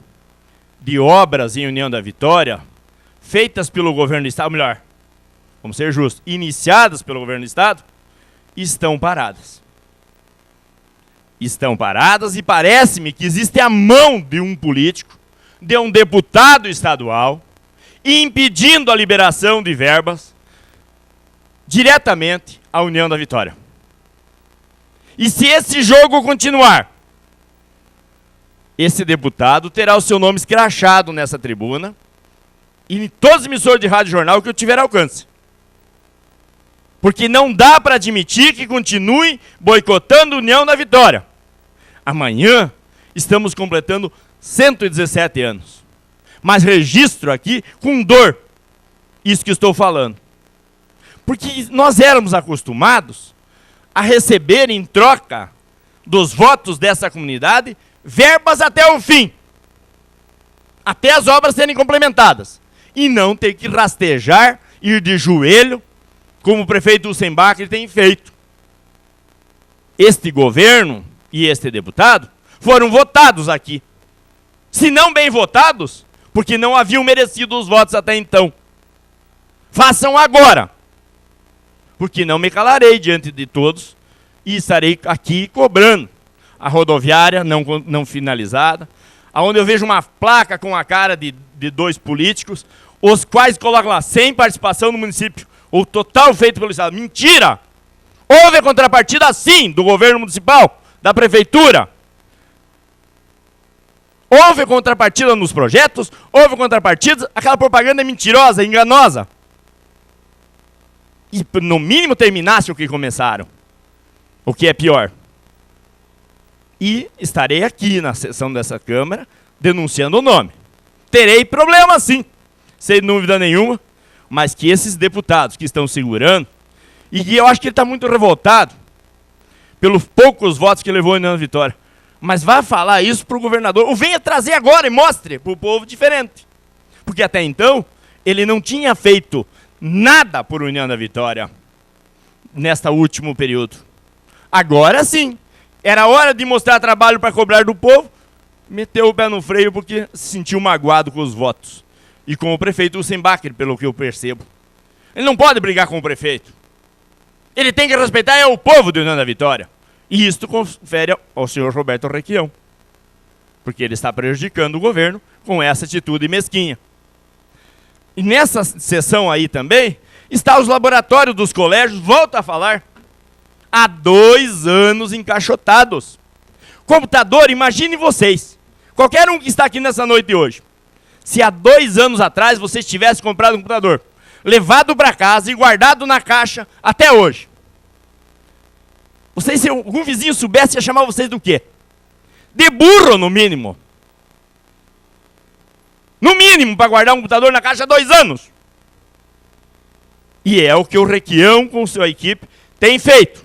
de obras em União da Vitória, feitas pelo governo do Estado, ou melhor, vamos ser justos, iniciadas pelo governo do Estado, estão paradas. Estão paradas e parece-me que existe a mão de um político, de um deputado estadual, impedindo a liberação de verbas diretamente à União da Vitória. E se esse jogo continuar, esse deputado terá o seu nome escrachado nessa tribuna e em todos os emissores de rádio e jornal que eu tiver alcance. Porque não dá para admitir que continue boicotando a União da Vitória. Amanhã estamos completando 117 anos. Mas registro aqui com dor isso que estou falando. Porque nós éramos acostumados a receber em troca dos votos dessa comunidade verbas até o fim. Até as obras serem complementadas. E não ter que rastejar, ir de joelho, como o prefeito Hussenbach tem feito. Este governo e este deputado foram votados aqui. Se não bem votados, porque não haviam merecido os votos até então. Façam agora. Porque não me calarei diante de todos e estarei aqui cobrando a rodoviária não finalizada, onde eu vejo uma placa com a cara de 2 políticos, os quais colocam lá, sem participação do município, o total feito pelo Estado. Mentira! Houve a contrapartida, sim, do governo municipal, da prefeitura. Houve contrapartida nos projetos, houve contrapartida, aquela propaganda é mentirosa, enganosa. E no mínimo terminasse o que começaram. O que é pior. E estarei aqui na sessão dessa Câmara denunciando o nome. Terei problema sim, sem dúvida nenhuma, mas que esses deputados que estão segurando, e que eu acho que ele está muito revoltado pelos poucos votos que levou em União da Vitória, Mas vá falar isso para o governador, ou venha trazer agora e mostre para o povo diferente. Porque até então, ele não tinha feito nada por União da Vitória nesta último período. Agora sim, era hora de mostrar trabalho para cobrar do povo, meteu o pé no freio porque se sentiu magoado com os votos. E com o prefeito Ussenbacher, pelo que eu percebo. Ele não pode brigar com o prefeito. Ele tem que respeitar o povo de União da Vitória. E isto confere ao senhor Roberto Requião. Porque ele está prejudicando o governo com essa atitude mesquinha. E nessa sessão aí também, está os laboratórios dos colégios, volto a falar, há 2 anos encaixotados. Computador, imagine vocês, qualquer um que está aqui nessa noite de hoje, se há 2 anos atrás vocês tivessem comprado um computador, levado para casa e guardado na caixa até hoje, vocês, se algum vizinho soubesse, ia chamar vocês do quê? De burro, no mínimo. No mínimo, para guardar um computador na caixa há 2 anos. E é o que o Requião, com sua equipe, tem feito.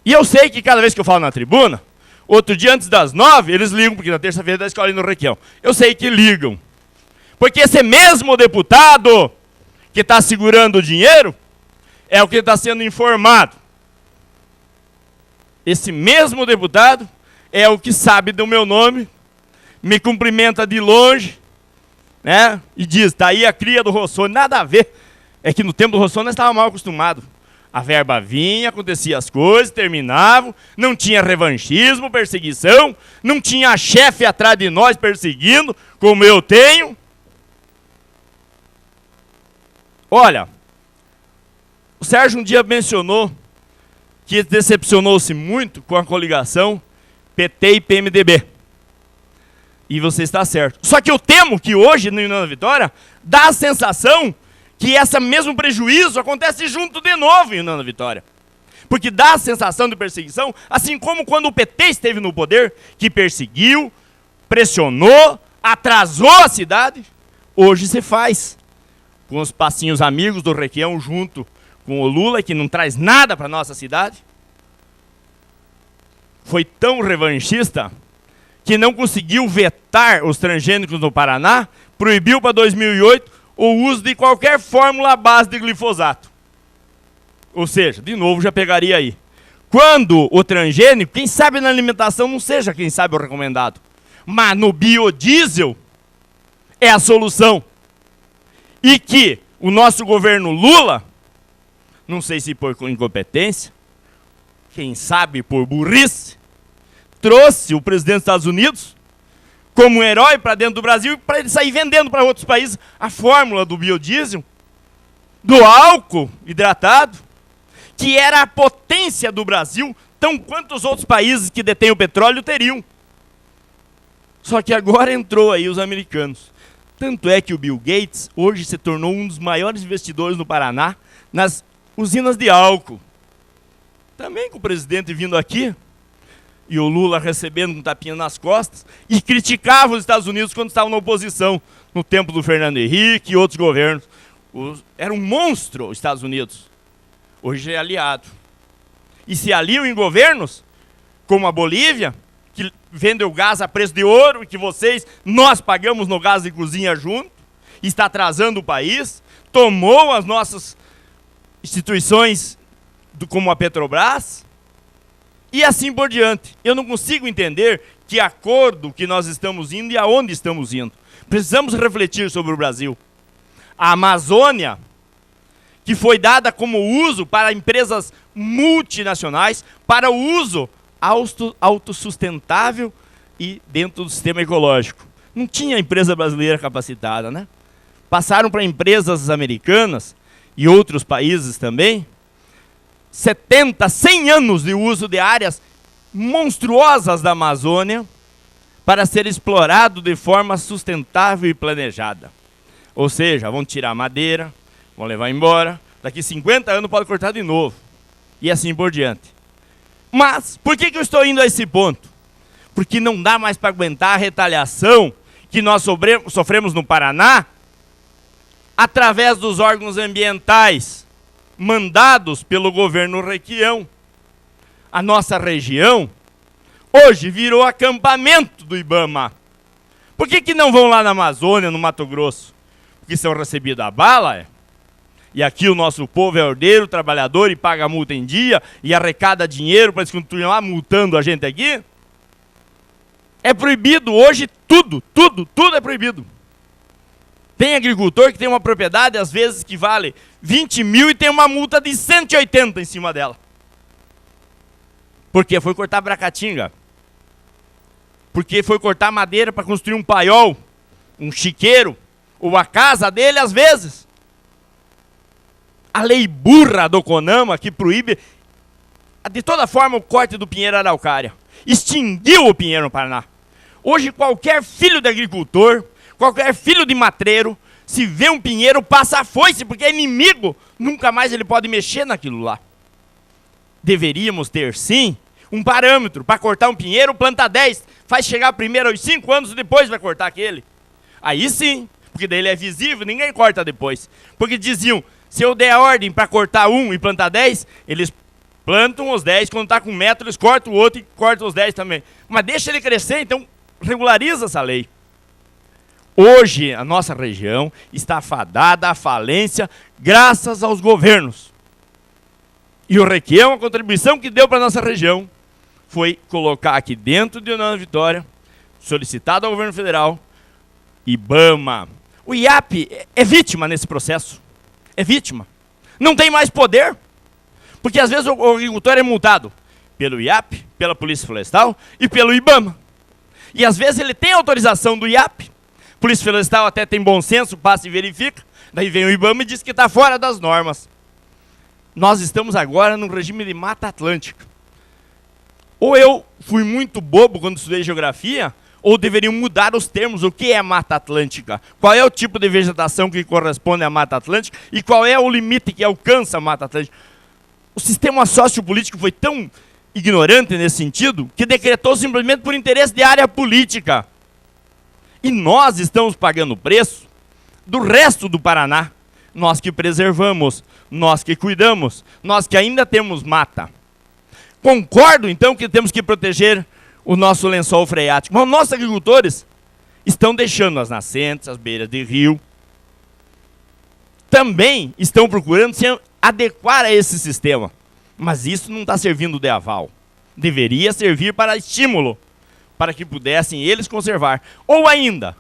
E eu sei que cada vez que eu falo na tribuna, outro dia antes das 9, eles ligam, porque na terça-feira da escola no Requião. Eu sei que ligam. Porque esse mesmo deputado que está segurando o dinheiro é o que está sendo informado. Esse mesmo deputado é o que sabe do meu nome, me cumprimenta de longe, né? E diz, tá aí a cria do Rossoni. Nada a ver. É que no tempo do Rossoni nós estávamos mal acostumados. A verba vinha, acontecia as coisas, terminavam, não tinha revanchismo, perseguição, não tinha chefe atrás de nós perseguindo, como eu tenho. Olha, o Sérgio um dia mencionou que decepcionou-se muito com a coligação PT e PMDB. E você está certo. Só que eu temo que hoje, no União da Vitória, dá a sensação que esse mesmo prejuízo acontece junto de novo em União da Vitória. Porque dá a sensação de perseguição, assim como quando o PT esteve no poder, que perseguiu, pressionou, atrasou a cidade. Hoje se faz. Com os passinhos amigos do Requião junto com o Lula, que não traz nada para a nossa cidade. Foi tão revanchista que não conseguiu vetar os transgênicos no Paraná, proibiu para 2008 o uso de qualquer fórmula à base de glifosato. Ou seja, de novo já pegaria aí. Quando o transgênico, quem sabe na alimentação não seja, quem sabe, o recomendado. Mas no biodiesel é a solução. E que o nosso governo Lula, não sei se por incompetência, quem sabe por burrice, trouxe o presidente dos Estados Unidos como um herói para dentro do Brasil para ele sair vendendo para outros países a fórmula do biodiesel, do álcool hidratado, que era a potência do Brasil, tão quanto os outros países que detêm o petróleo teriam. Só que agora entrou aí os americanos. Tanto é que o Bill Gates hoje se tornou um dos maiores investidores no Paraná nas usinas de álcool. Também com o presidente vindo aqui, e o Lula recebendo um tapinha nas costas, e criticava os Estados Unidos quando estavam na oposição, no tempo do Fernando Henrique e outros governos. Era um monstro os Estados Unidos. Hoje é aliado. E se aliam em governos, como a Bolívia, que vende o gás a preço de ouro, e que nós pagamos no gás de cozinha junto, está atrasando o país, tomou as nossas instituições, como a Petrobras, e assim por diante. Eu não consigo entender que acordo que nós estamos indo e aonde estamos indo. Precisamos refletir sobre o Brasil. A Amazônia, que foi dada como uso para empresas multinacionais, para o uso autossustentável e dentro do sistema ecológico. Não tinha empresa brasileira capacitada, né? Passaram para empresas americanas e outros países também, 70, 100 anos de uso de áreas monstruosas da Amazônia para ser explorado de forma sustentável e planejada. Ou seja, vão tirar madeira, vão levar embora, daqui 50 anos pode cortar de novo. E assim por diante. Mas, por que eu estou indo a esse ponto? Porque não dá mais para aguentar a retaliação que nós sofremos no Paraná através dos órgãos ambientais mandados pelo governo Requião. A nossa região hoje virou acampamento do IBAMA. Por que não vão lá na Amazônia, no Mato Grosso? Porque são recebidos a bala, e aqui o nosso povo é ordeiro, trabalhador e paga a multa em dia e arrecada dinheiro para eles continuar multando a gente aqui? É proibido hoje tudo é proibido. Tem agricultor que tem uma propriedade, às vezes, que vale 20 mil e tem uma multa de 180 em cima dela. Porque foi cortar bracatinga. Porque foi cortar madeira para construir um paiol, um chiqueiro, ou a casa dele, às vezes. A lei burra do CONAMA, que proíbe, de toda forma, o corte do pinheiro araucária. Extinguiu o pinheiro no Paraná. Hoje, qualquer filho de agricultor, qualquer filho de matreiro, se vê um pinheiro, passa a foice, porque é inimigo, nunca mais ele pode mexer naquilo lá. Deveríamos ter, sim, um parâmetro para cortar um pinheiro, planta 10, faz chegar primeiro aos 5 anos e depois vai cortar aquele. Aí sim, porque daí ele é visível, ninguém corta depois. Porque diziam, se eu der a ordem para cortar um e plantar 10, eles plantam os 10, quando está com 1 metro, eles cortam o outro e cortam os 10 também. Mas deixa ele crescer, então regulariza essa lei. Hoje, a nossa região está fadada à falência graças aos governos. E o Requião, a contribuição que deu para a nossa região, foi colocar aqui dentro de União da Vitória, solicitado ao governo federal, IBAMA. O IAP é vítima nesse processo. É vítima. Não tem mais poder. Porque às vezes o agricultor é multado pelo IAP, pela Polícia Florestal e pelo IBAMA. E às vezes ele tem autorização do IAP. Polícia Florestal até tem bom senso, passa e verifica. Daí vem o IBAMA e diz que está fora das normas. Nós estamos agora no regime de Mata Atlântica. Ou eu fui muito bobo quando estudei geografia, ou deveriam mudar os termos. O que é Mata Atlântica? Qual é o tipo de vegetação que corresponde à Mata Atlântica? E qual é o limite que alcança a Mata Atlântica? O sistema sociopolítico foi tão ignorante nesse sentido que decretou simplesmente por interesse de área política. E nós estamos pagando o preço do resto do Paraná. Nós que preservamos, nós que cuidamos, nós que ainda temos mata. Concordo, então, que temos que proteger o nosso lençol freático. Mas nossos agricultores estão deixando as nascentes, as beiras de rio. Também estão procurando se adequar a esse sistema. Mas isso não está servindo de aval. Deveria servir para estímulo, para que pudessem eles conservar. Ou ainda,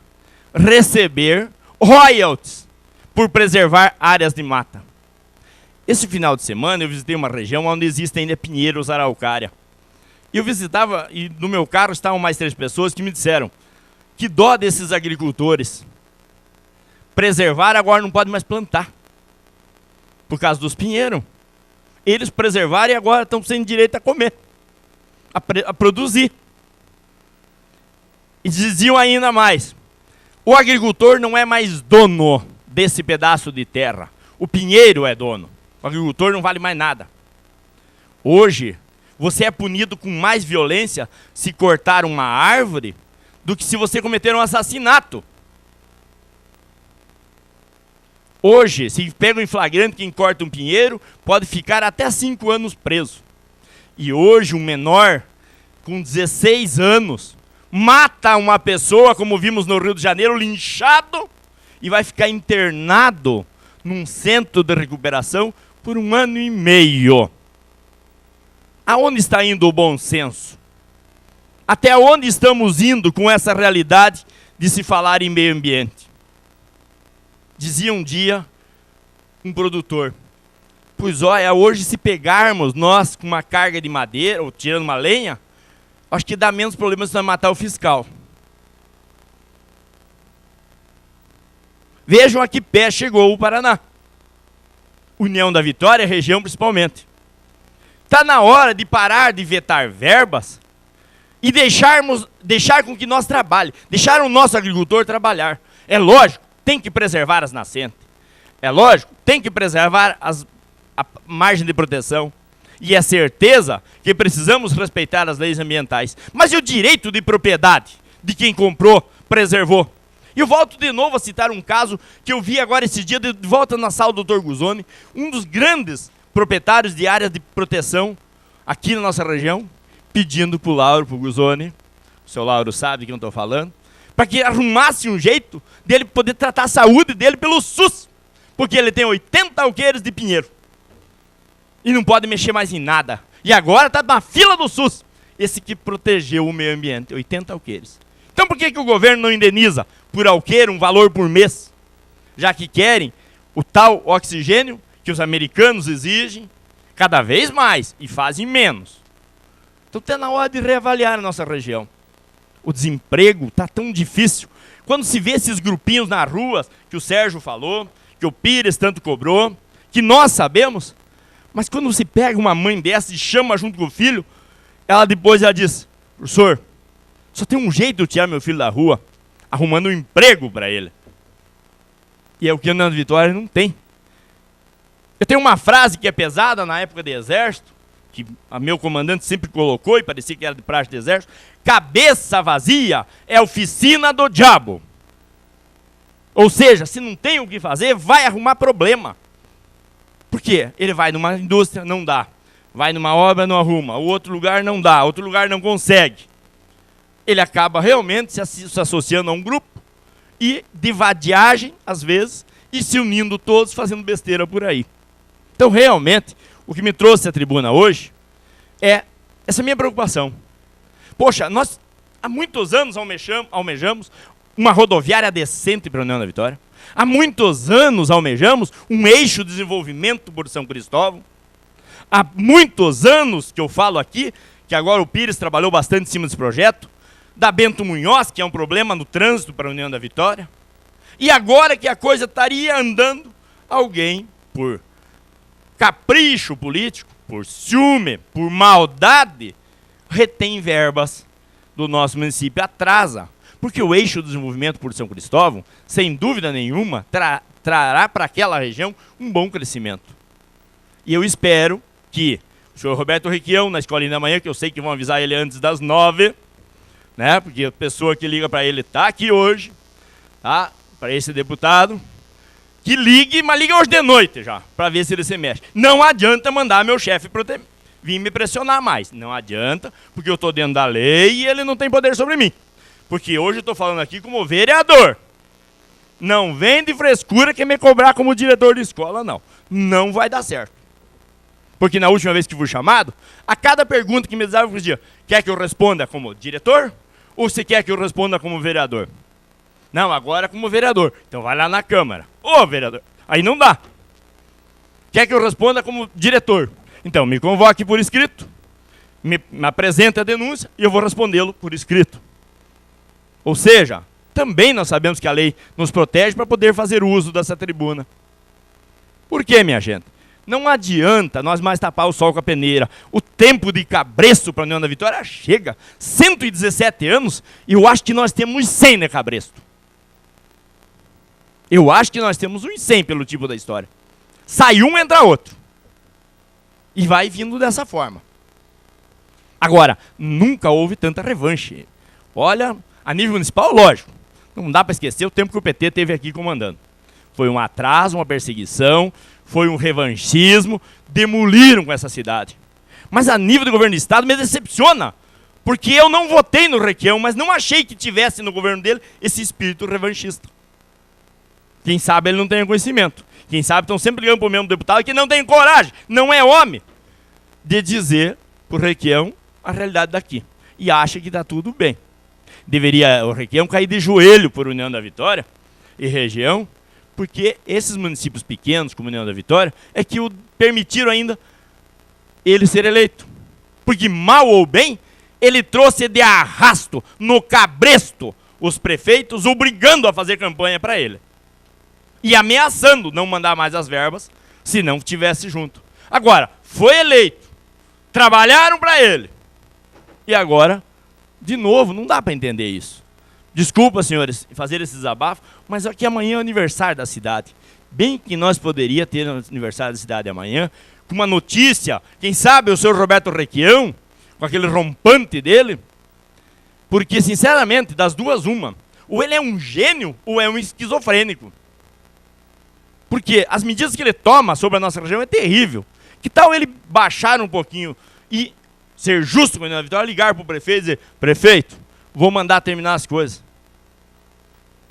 receber royalties por preservar áreas de mata. Esse final de semana eu visitei uma região onde existem ainda pinheiros araucária. Eu visitava, e no meu carro estavam mais 3 pessoas que me disseram que dó desses agricultores. Preservar agora não pode mais plantar, por causa dos pinheiros. Eles preservaram e agora estão sem direito a comer, a produzir. E diziam ainda mais, o agricultor não é mais dono desse pedaço de terra. O pinheiro é dono. O agricultor não vale mais nada. Hoje, você é punido com mais violência se cortar uma árvore do que se você cometer um assassinato. Hoje, se pega em flagrante quem corta um pinheiro, pode ficar até 5 anos preso. E hoje, um menor com 16 anos mata uma pessoa, como vimos no Rio de Janeiro, linchado, e vai ficar internado num centro de recuperação por 1 ano e meio. Aonde está indo o bom senso? Até onde estamos indo com essa realidade de se falar em meio ambiente? Dizia um dia um produtor, pois olha, hoje se pegarmos nós com uma carga de madeira, ou tirando uma lenha, acho que dá menos problemas se matar o fiscal. Vejam a que pé chegou o Paraná. União da Vitória, região principalmente. Está na hora de parar de vetar verbas e deixar com que nós trabalhe, deixar o nosso agricultor trabalhar. É lógico, tem que preservar as nascentes. É lógico, tem que preservar a margem de proteção. E é certeza que precisamos respeitar as leis ambientais. Mas e o direito de propriedade de quem comprou, preservou? E eu volto de novo a citar um caso que eu vi agora esse dia, de volta na sala do Dr. Guzoni, um dos grandes proprietários de áreas de proteção aqui na nossa região, pedindo pro Lauro, pro Guzoni, o seu Lauro sabe quem eu estou falando, para que arrumasse um jeito dele poder tratar a saúde dele pelo SUS, porque ele tem 80 alqueires de Pinheiro e não pode mexer mais em nada. E agora está na fila do SUS, esse que protegeu o meio ambiente, 80 alqueires. Então por que o governo não indeniza por alqueire um valor por mês, já que querem o tal oxigênio que os americanos exigem cada vez mais e fazem menos? Então está na hora de reavaliar a nossa região. O desemprego está tão difícil. Quando se vê esses grupinhos na rua, que o Sérgio falou, que o Pires tanto cobrou, que nós sabemos, mas quando se pega uma mãe dessa e chama junto com o filho, ela depois diz, professor, só tem um jeito de eu tirar meu filho da rua, arrumando um emprego para ele. E é o que União da Vitória não tem. Eu tenho uma frase que é pesada na época do Exército, que a meu comandante sempre colocou e parecia que era de praxe do Exército: cabeça vazia é oficina do diabo. Ou seja, se não tem o que fazer, vai arrumar problema. Por quê? Ele vai numa indústria, não dá. Vai numa obra, não arruma. O outro lugar não dá, outro lugar não consegue. Ele acaba realmente se associando a um grupo e de vadiagem, às vezes, e se unindo todos, fazendo besteira por aí. Então, realmente, o que me trouxe à tribuna hoje é essa minha preocupação. Poxa, nós há muitos anos almejamos uma rodoviária decente para a União da Vitória. Há muitos anos almejamos um eixo de desenvolvimento por São Cristóvão. Há muitos anos que eu falo aqui, que agora o Pires trabalhou bastante em cima desse projeto, da Bento Munhoz, que é um problema no trânsito para a União da Vitória. E agora que a coisa estaria andando, alguém, por capricho político, por ciúme, por maldade, retém verbas do nosso município, atrasa. Porque o eixo do desenvolvimento por São Cristóvão, sem dúvida nenhuma, trará para aquela região um bom crescimento. E eu espero que o senhor Roberto Requião, na escolinha da manhã, que eu sei que vão avisar ele antes das 9, né, porque a pessoa que liga para ele está aqui hoje, tá, para esse deputado, que ligue, mas liga hoje de noite já, para ver se ele se mexe. Não adianta mandar meu chefe vir me pressionar mais. Não adianta, porque eu estou dentro da lei e ele não tem poder sobre mim. Porque hoje eu estou falando aqui como vereador. Não vem de frescura que me cobrar como diretor de escola, não. Não vai dar certo. Porque na última vez que fui chamado, a cada pergunta que me dava, eu dizia, quer que eu responda como diretor ou você quer que eu responda como vereador? Não, agora como vereador. Então vai lá na Câmara. Ô, vereador, aí não dá. Quer que eu responda como diretor? Então me convoque por escrito, me apresente a denúncia e eu vou respondê-lo por escrito. Ou seja, também nós sabemos que a lei nos protege para poder fazer uso dessa tribuna. Por quê, minha gente? Não adianta nós mais tapar o sol com a peneira. O tempo de cabresto para a União da Vitória chega. 117 anos e eu acho que nós temos uns 100 de cabresto. Eu acho que nós temos uns 100 pelo tipo da história. Sai um, entra outro. E vai vindo dessa forma. Agora, nunca houve tanta revanche. Olha, a nível municipal, lógico. Não dá para esquecer o tempo que o PT teve aqui comandando. Foi um atraso, uma perseguição, foi um revanchismo, demoliram com essa cidade. Mas a nível do governo do estado me decepciona, porque eu não votei no Requião, mas não achei que tivesse no governo dele esse espírito revanchista. Quem sabe ele não tem conhecimento. Quem sabe estão sempre ligando para o mesmo deputado que não tem coragem, não é homem, de dizer para o Requião a realidade daqui. E acha que está tudo bem. Deveria o Requião cair de joelho por União da Vitória e região, porque esses municípios pequenos, como União da Vitória, é que o permitiram ainda ele ser eleito. Porque mal ou bem, ele trouxe de arrasto, no cabresto, os prefeitos, obrigando a fazer campanha para ele. E ameaçando não mandar mais as verbas, se não estivesse junto. Agora, foi eleito, trabalharam para ele, e agora, de novo, não dá para entender isso. Desculpa, senhores, fazer esse desabafo, mas aqui amanhã é o aniversário da cidade. Bem que nós poderíamos ter o aniversário da cidade amanhã, com uma notícia, quem sabe o senhor Roberto Requião, com aquele rompante dele, porque, sinceramente, das duas, uma, ou ele é um gênio ou é um esquizofrênico. Porque as medidas que ele toma sobre a nossa região é terrível. Que tal ele baixar um pouquinho e ser justo com a União da Vitória, ligar para o prefeito e dizer: prefeito, vou mandar terminar as coisas.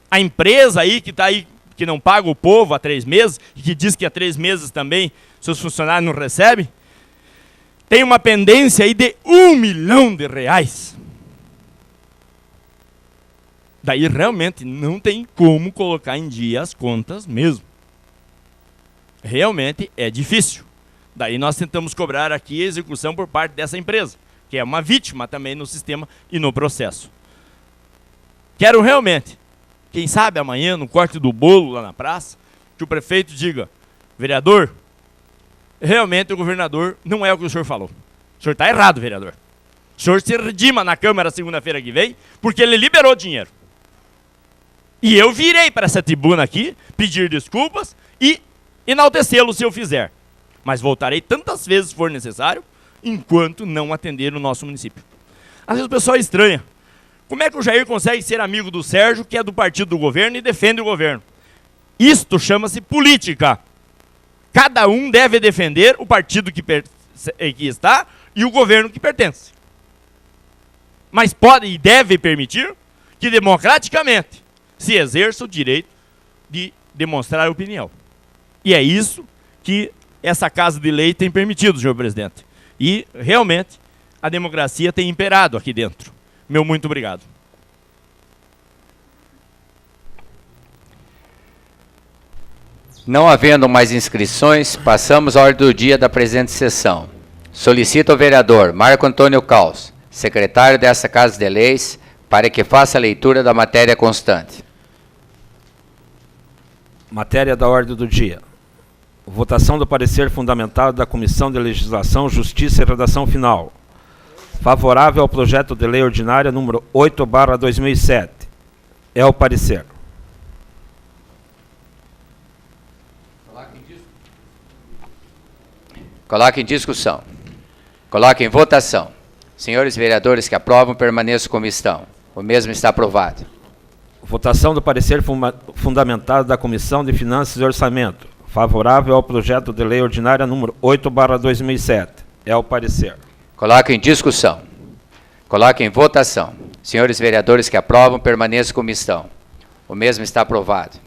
A empresa aí que está aí, que não paga o povo há 3 meses, e que diz que há 3 meses também seus funcionários não recebem, tem uma pendência aí de R$1 milhão. Daí realmente não tem como colocar em dia as contas mesmo. Realmente é difícil. Daí nós tentamos cobrar aqui a execução por parte dessa empresa, que é uma vítima também no sistema e no processo. Quero realmente, quem sabe amanhã, no corte do bolo lá na praça, que o prefeito diga: vereador, realmente o governador não é o que o senhor falou. O senhor está errado, vereador. O senhor se redima na Câmara segunda-feira que vem, porque ele liberou dinheiro. E eu virei para essa tribuna aqui, pedir desculpas e enaltecê-lo se eu fizer. Mas voltarei tantas vezes for necessário, enquanto não atender o nosso município. Às vezes o pessoal é estranha. Como é que o Jair consegue ser amigo do Sérgio, que é do partido do governo e defende o governo? Isto chama-se política. Cada um deve defender o partido que está e o governo que pertence. Mas pode e deve permitir que democraticamente se exerça o direito de demonstrar opinião. E é isso que essa Casa de Lei tem permitido, senhor presidente. E, realmente, a democracia tem imperado aqui dentro. Meu muito obrigado. Não havendo mais inscrições, passamos à ordem do dia da presente sessão. Solicito ao vereador Marco Antônio Caos, secretário dessa Casa de Leis, para que faça a leitura da matéria constante. Matéria da ordem do dia. Votação do parecer fundamentado da Comissão de Legislação, Justiça e Redação Final. Favorável ao projeto de lei ordinária número 8/2007. É o parecer. Coloque em discussão. Coloque em votação. Senhores vereadores que aprovam, permaneçam como estão. O mesmo está aprovado. Votação do parecer fundamentado da Comissão de Finanças e Orçamento. Favorável ao projeto de lei ordinária número 8/2007. É o parecer. Coloque em discussão. Coloque em votação. Senhores vereadores que aprovam, permaneçam como estão. O mesmo está aprovado.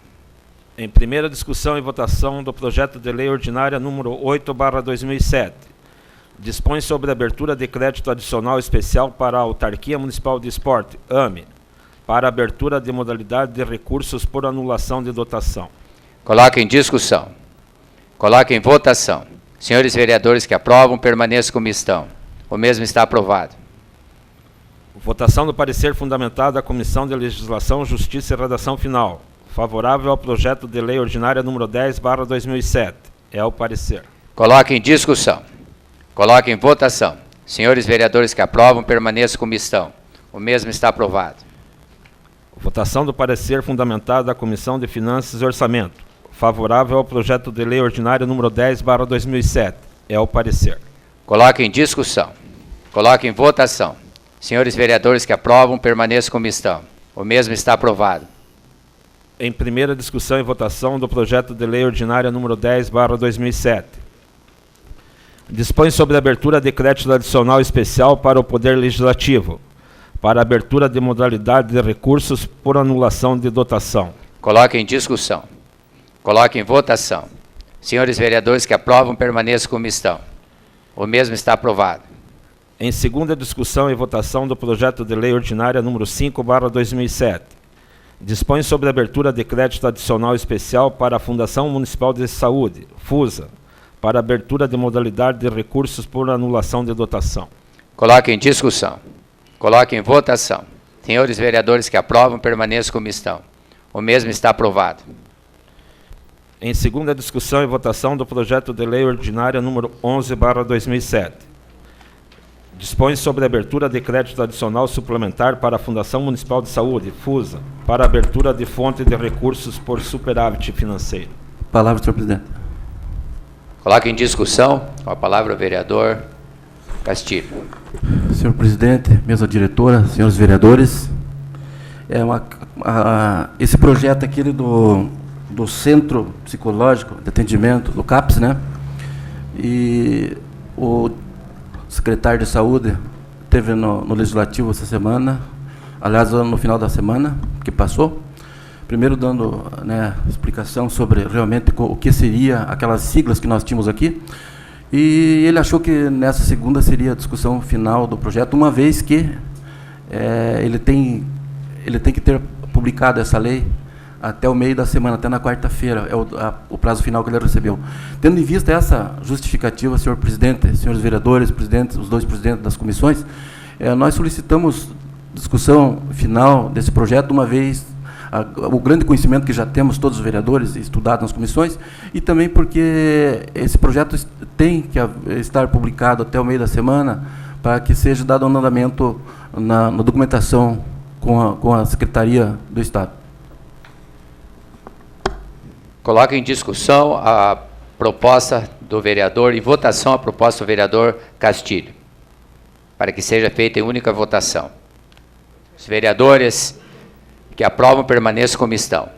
Em primeira discussão e votação do projeto de lei ordinária número 8/2007. Dispõe sobre a abertura de crédito adicional especial para a Autarquia Municipal de Esporte, AME, para a abertura de modalidade de recursos por anulação de dotação. Coloque em discussão. Coloque em votação. Senhores vereadores que aprovam, permaneçam como estão. O mesmo está aprovado. Votação do parecer fundamentado da Comissão de Legislação, Justiça e Redação Final. Favorável ao projeto de lei ordinária número 10/2007. É o parecer. Coloque em discussão. Coloque em votação. Senhores vereadores que aprovam, permaneçam como estão. O mesmo está aprovado. Votação do parecer fundamentado da Comissão de Finanças e Orçamento. Favorável ao projeto de lei ordinário número 10/2007. É o parecer. Coloque em discussão. Coloque em votação. Senhores vereadores que aprovam, permaneçam como estão. O mesmo está aprovado. Em primeira discussão e votação do projeto de lei ordinária número 10/2007. Dispõe sobre a abertura de crédito adicional especial para o Poder Legislativo, para a abertura de modalidade de recursos por anulação de dotação. Coloque em discussão. Coloque em votação. Senhores vereadores que aprovam, permaneçam como estão. O mesmo está aprovado. Em segunda discussão e votação do projeto de lei ordinária número 5/2007. Dispõe sobre a abertura de crédito adicional especial para a Fundação Municipal de Saúde, FUSA, para a abertura de modalidade de recursos por anulação de dotação. Coloque em discussão. Coloque em votação. Senhores vereadores que aprovam, permaneçam como estão. O mesmo está aprovado. Em segunda discussão e votação do projeto de lei ordinária número 11/2007. Dispõe sobre a abertura de crédito adicional suplementar para a Fundação Municipal de Saúde, FUSA, para a abertura de fonte de recursos por superávit financeiro. Palavra, senhor presidente. Coloque em discussão. Com a palavra o vereador Castilho. Senhor presidente, mesa diretora, senhores vereadores, esse projeto aqui do Centro Psicológico de Atendimento, do CAPS, né? E O secretário de Saúde esteve no Legislativo essa semana, aliás, no final da semana que passou, primeiro dando, né, explicação sobre realmente o que seria aquelas siglas que nós tínhamos aqui, e ele achou que nessa segunda seria a discussão final do projeto, uma vez que ele tem que ter publicado essa lei até o meio da semana, até na quarta-feira, é o prazo final que ele recebeu. Tendo em vista essa justificativa, senhor presidente, senhores vereadores, os dois presidentes das comissões, nós solicitamos discussão final desse projeto, uma vez o grande conhecimento que já temos todos os vereadores estudado nas comissões, e também porque esse projeto tem que estar publicado até o meio da semana para que seja dado andamento na documentação com a Secretaria do Estado. Coloco em discussão a proposta do vereador, em votação a proposta do vereador Castilho, para que seja feita em única votação. Os vereadores que aprovam permaneçam como estão.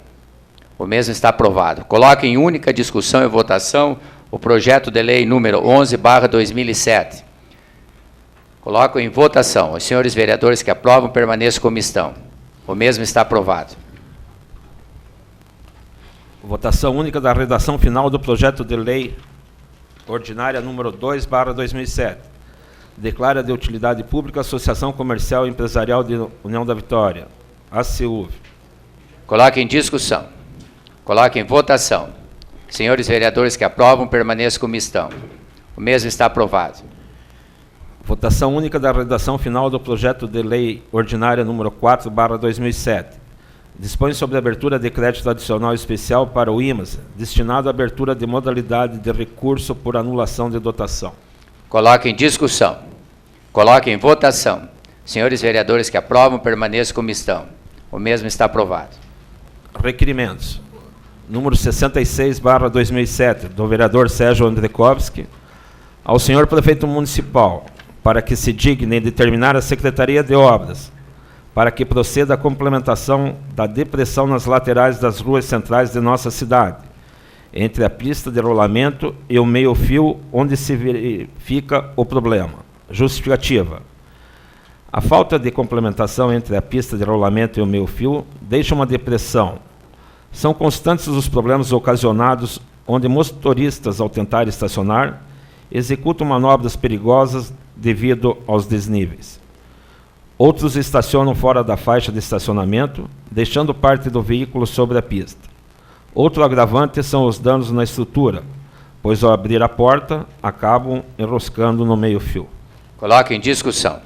O mesmo está aprovado. Coloco em única discussão e votação o projeto de lei número 11/2007. Coloco em votação. Os senhores vereadores que aprovam permaneçam como estão. O mesmo está aprovado. Votação única da redação final do projeto de lei ordinária número 2/2007. Declara de utilidade pública a Associação Comercial e Empresarial de União da Vitória, ACUV. Coloque em discussão. Coloque em votação. Senhores vereadores que aprovam, permaneçam como estão. O mesmo está aprovado. Votação única da redação final do projeto de lei ordinária número 4/2007. Dispõe sobre a abertura de crédito adicional especial para o IMAS, destinado à abertura de modalidade de recurso por anulação de dotação. Coloque em discussão. Coloque em votação. Senhores vereadores que aprovam, permaneçam como estão. O mesmo está aprovado. Requerimentos. Número 66/2007, do vereador Sérgio Andrekovski, ao senhor prefeito municipal, para que se digne em determinar a Secretaria de Obras, para que proceda a complementação da depressão nas laterais das ruas centrais de nossa cidade, entre a pista de rolamento e o meio-fio, onde se verifica o problema. Justificativa. A falta de complementação entre a pista de rolamento e o meio-fio deixa uma depressão. São constantes os problemas ocasionados onde motoristas, ao tentar estacionar, executam manobras perigosas devido aos desníveis. Outros estacionam fora da faixa de estacionamento, deixando parte do veículo sobre a pista. Outro agravante são os danos na estrutura, pois ao abrir a porta, acabam enroscando no meio-fio. Coloque em discussão.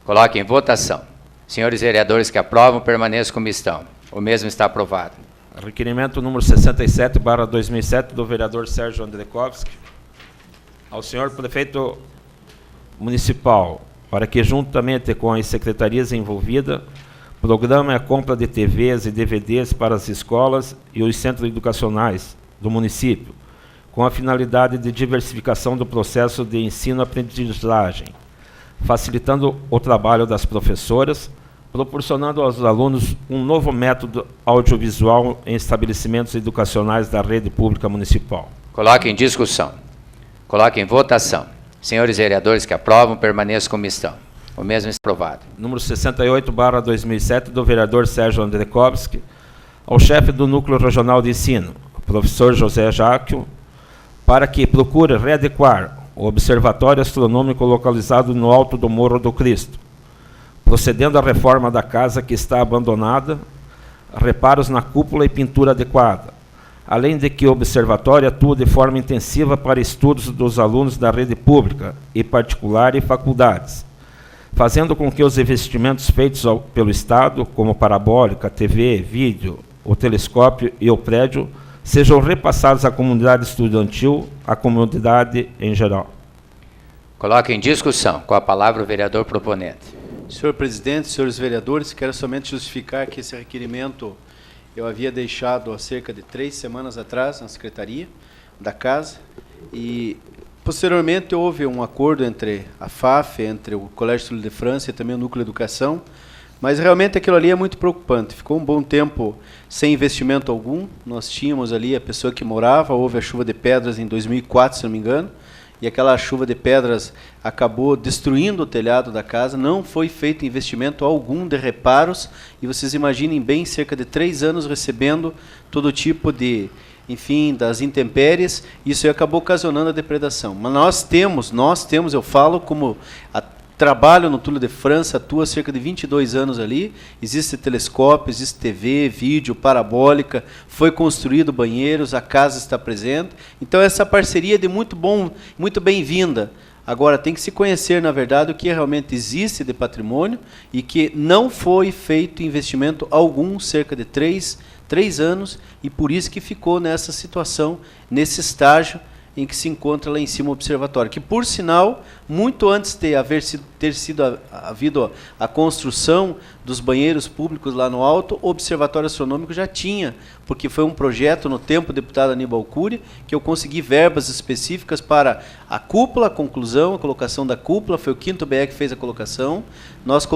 Coloque em votação. Senhores vereadores que aprovam, permaneçam como estão. O mesmo está aprovado. Requerimento número 67/2007, do vereador Sérgio Andrekovski, ao senhor prefeito municipal, para que, juntamente com as secretarias envolvidas, programe a compra de TVs e DVDs para as escolas e os centros educacionais do município, com a finalidade de diversificação do processo de ensino-aprendizagem, facilitando o trabalho das professoras, proporcionando aos alunos um novo método audiovisual em estabelecimentos educacionais da rede pública municipal. Coloque em discussão. Coloque em votação. Senhores vereadores que aprovam, permaneçam como estão. O mesmo está aprovado. Número 68/2007, do vereador Sérgio Andrekovski, ao chefe do Núcleo Regional de Ensino, professor José Jáquio, para que procure readequar o observatório astronômico localizado no alto do Morro do Cristo, procedendo à reforma da casa que está abandonada, reparos na cúpula e pintura adequada, além de que o observatório atua de forma intensiva para estudos dos alunos da rede pública e particular e faculdades, fazendo com que os investimentos feitos pelo Estado, como parabólica, TV, vídeo, o telescópio e o prédio, sejam repassados à comunidade estudantil, à comunidade em geral. Coloque em discussão. Com a palavra o vereador proponente. Senhor presidente, senhores vereadores, quero somente justificar que esse requerimento eu havia deixado há cerca de 3 semanas atrás na Secretaria da Casa e, posteriormente, houve um acordo entre a FAF, entre o Colégio Sul de França e também o Núcleo de Educação, mas realmente aquilo ali é muito preocupante. Ficou um bom tempo sem investimento algum. Nós tínhamos ali a pessoa que morava, houve a chuva de pedras em 2004, se não me engano, e aquela chuva de pedras acabou destruindo o telhado da casa. Não foi feito investimento algum de reparos, e vocês imaginem bem, cerca de 3 anos recebendo todo tipo de, enfim, das intempéries. Isso aí acabou ocasionando a depredação. Mas nós temos, eu falo como trabalho no Túlio de França, atuo há cerca de 22 anos ali, existe telescópio, existe TV, vídeo, parabólica, foi construído banheiros, a casa está presente. Então essa parceria é de muito bem-vinda. Agora tem que se conhecer, na verdade, o que realmente existe de patrimônio e que não foi feito investimento algum, cerca de 3 anos, e por isso que ficou nessa situação, nesse estágio em que se encontra lá em cima o observatório, que, por sinal, muito antes de havido a construção dos banheiros públicos lá no alto, o Observatório Astronômico já tinha, porque foi um projeto no tempo do deputado Aníbal Cury, que eu consegui verbas específicas para a cúpula, a conclusão, a colocação da cúpula, foi o 5º BE que fez a colocação. Nós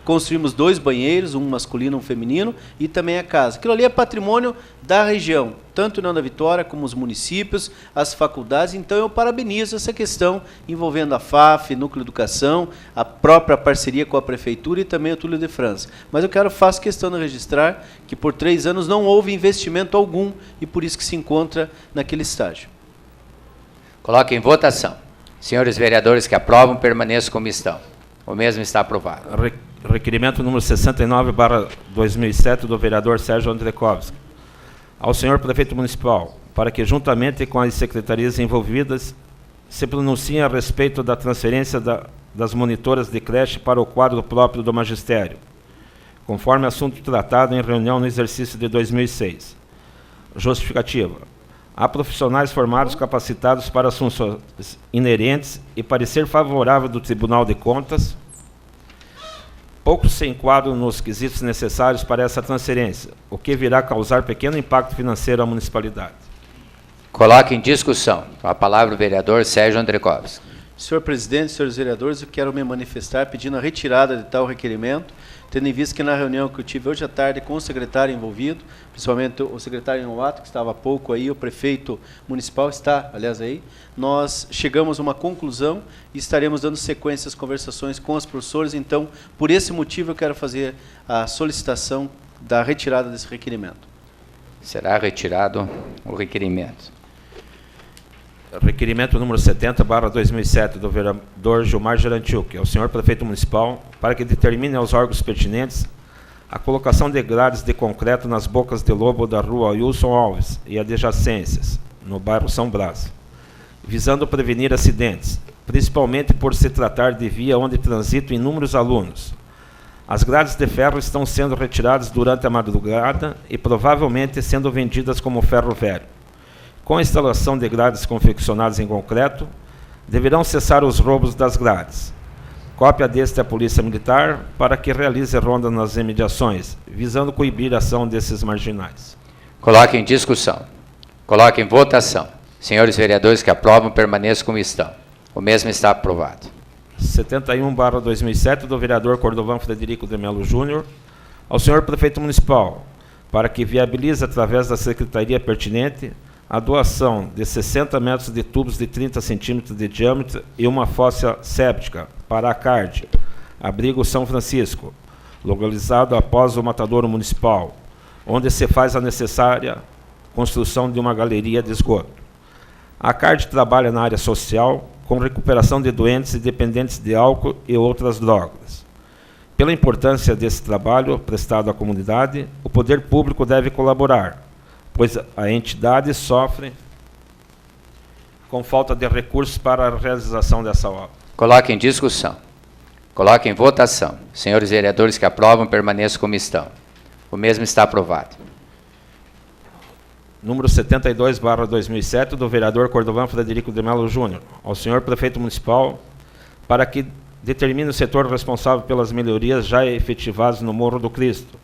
construímos 2 banheiros, um masculino e um feminino, e também a casa. Aquilo ali é patrimônio da região, tanto União da Vitória como os municípios, as faculdades. Então eu parabenizo essa questão envolvendo a FAF, Núcleo de Educação, a própria parceria com a Prefeitura e também o Túlio de França. Mas faço questão de registrar que por 3 anos não houve investimento algum e por isso que se encontra naquele estágio. Coloque em votação. Senhores vereadores que aprovam, permaneçam como estão. O mesmo está aprovado. Requerimento número 69/2007 do vereador Sérgio Andrekovski. Ao senhor prefeito municipal, para que juntamente com as secretarias envolvidas se pronunciem a respeito da transferência das monitoras de creche para o quadro próprio do magistério, conforme assunto tratado em reunião no exercício de 2006. Justificativa. Há profissionais formados capacitados para as funções inerentes e parecer favorável do Tribunal de Contas. Poucos se enquadram nos quesitos necessários para essa transferência, o que virá causar pequeno impacto financeiro à municipalidade. Coloque em discussão. Com a palavra o vereador Sérgio Andrekovski. Senhor presidente, senhores vereadores, eu quero me manifestar pedindo a retirada de tal requerimento, tendo em vista que na reunião que eu tive hoje à tarde com o secretário envolvido, principalmente o secretário Novato, que estava há pouco aí, o prefeito municipal está, aliás, aí, nós chegamos a uma conclusão e estaremos dando sequência às conversações com os professores. Então, por esse motivo, eu quero fazer a solicitação da retirada desse requerimento. Será retirado o requerimento. Requerimento número 70/2007 do vereador Gilmar Gerantiuk, ao senhor prefeito municipal, para que determine aos órgãos pertinentes a colocação de grades de concreto nas bocas de lobo da rua Wilson Alves e adjacências, no bairro São Brás, visando prevenir acidentes, principalmente por se tratar de via onde transitam inúmeros alunos. As grades de ferro estão sendo retiradas durante a madrugada e provavelmente sendo vendidas como ferro velho. Com a instalação de grades confeccionadas em concreto, deverão cessar os roubos das grades. Cópia deste à Polícia Militar para que realize ronda nas imediações, visando coibir a ação desses marginais. Coloque em discussão. Coloque em votação. Senhores vereadores que aprovam, permaneçam como estão. O mesmo está aprovado. 71/2007 do vereador Cordovan Frederico de Melo Júnior, ao senhor prefeito municipal, para que viabilize através da secretaria pertinente a doação de 60 metros de tubos de 30 centímetros de diâmetro e uma fossa séptica para a CARD, Abrigo São Francisco, localizado após o matadouro municipal, onde se faz a necessária construção de uma galeria de esgoto. A CARD trabalha na área social, com recuperação de doentes e dependentes de álcool e outras drogas. Pela importância desse trabalho prestado à comunidade, o poder público deve colaborar, pois a entidade sofre com falta de recursos para a realização dessa obra. Coloque em discussão. Coloque em votação. Senhores vereadores que aprovam, permaneçam como estão. O mesmo está aprovado. Número 72/2007 do vereador Cordovan Frederico de Melo Júnior, ao senhor prefeito municipal, para que determine o setor responsável pelas melhorias já efetivadas no Morro do Cristo.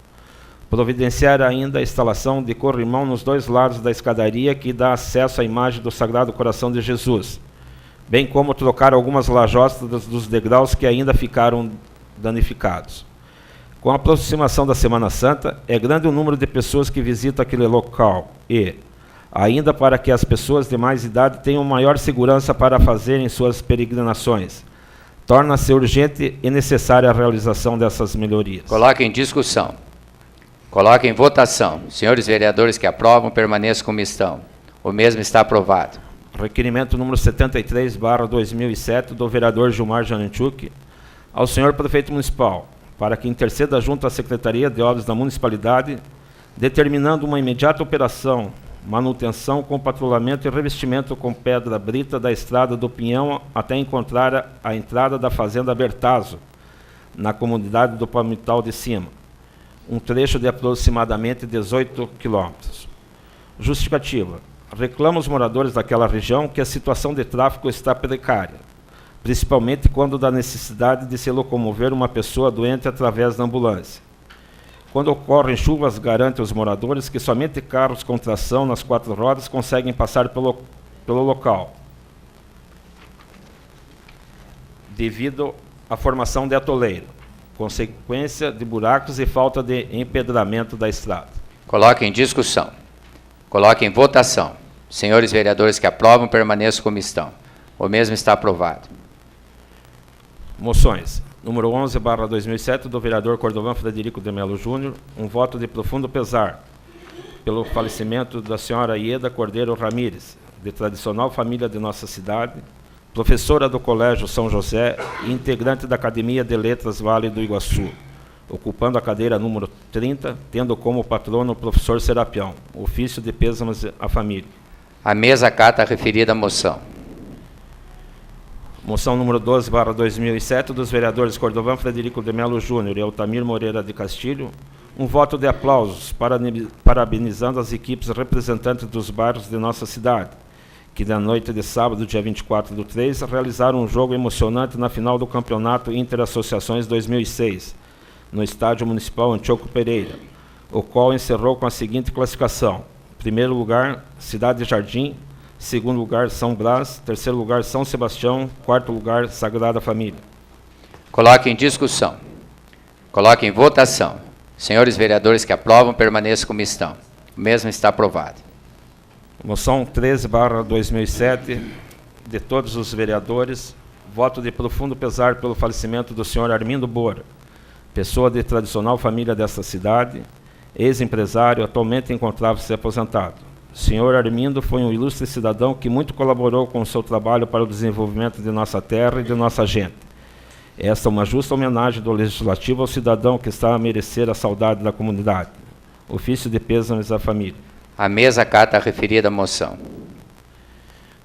Providenciar ainda a instalação de corrimão nos 2 lados da escadaria que dá acesso à imagem do Sagrado Coração de Jesus, bem como trocar algumas lajostas dos degraus que ainda ficaram danificados. Com a aproximação da Semana Santa, é grande o número de pessoas que visitam aquele local e, ainda para que as pessoas de mais idade tenham maior segurança para fazerem suas peregrinações. Torna-se urgente e necessária a realização dessas melhorias. Coloque em discussão. Coloque em votação. Senhores vereadores que aprovam, permaneçam como estão. O mesmo está aprovado. Requerimento número 73/2007 do vereador Gilmar Janenchuk ao senhor prefeito municipal, para que interceda junto à Secretaria de Obras da Municipalidade, determinando uma imediata operação, manutenção, compatulamento e revestimento com pedra brita da estrada do Pinhão até encontrar a entrada da fazenda Bertazzo, na comunidade do Palmital de Cima, um trecho de aproximadamente 18 quilômetros. Justificativa. Reclamam os moradores daquela região que a situação de tráfego está precária, principalmente quando da necessidade de se locomover uma pessoa doente através da ambulância. Quando ocorrem chuvas, garante aos moradores que somente carros com tração nas 4 rodas conseguem passar pelo local, devido à formação de atoleiro, consequência de buracos e falta de empedramento da estrada. Coloque em discussão. Coloque em votação. Senhores vereadores que aprovam, permaneçam como estão. O mesmo está aprovado. Moções. Número 11/2007, do vereador Cordovan Frederico de Melo Júnior, um voto de profundo pesar pelo falecimento da senhora Ieda Cordeiro Ramírez, de tradicional família de nossa cidade, professora do Colégio São José e integrante da Academia de Letras Vale do Iguaçu, ocupando a cadeira número 30, tendo como patrono o professor Serapião. Ofício de pêsames à família. A mesa acata a referida moção. Moção número 12/2007, dos vereadores Cordovan Frederico de Melo Júnior e Altamir Moreira de Castilho, um voto de aplausos parabenizando as equipes representantes dos bairros de nossa cidade, que na noite de sábado, dia 24/3, realizaram um jogo emocionante na final do Campeonato Interassociações 2006, no Estádio Municipal Antioco Pereira, o qual encerrou com a seguinte classificação: primeiro lugar, Cidade Jardim; segundo lugar, São Brás; terceiro lugar, São Sebastião; quarto lugar, Sagrada Família. Coloque em discussão. Coloque em votação. Senhores vereadores que aprovam, permaneçam como estão. O mesmo está aprovado. Moção 13/2007, de todos os vereadores, voto de profundo pesar pelo falecimento do senhor Armindo Bora, pessoa de tradicional família desta cidade, ex-empresário, atualmente encontrava-se aposentado. O senhor Armindo foi um ilustre cidadão que muito colaborou com o seu trabalho para o desenvolvimento de nossa terra e de nossa gente. Esta é uma justa homenagem do Legislativo ao cidadão que está a merecer a saudade da comunidade. Ofício de pêsames à família. A mesa acata a referida moção.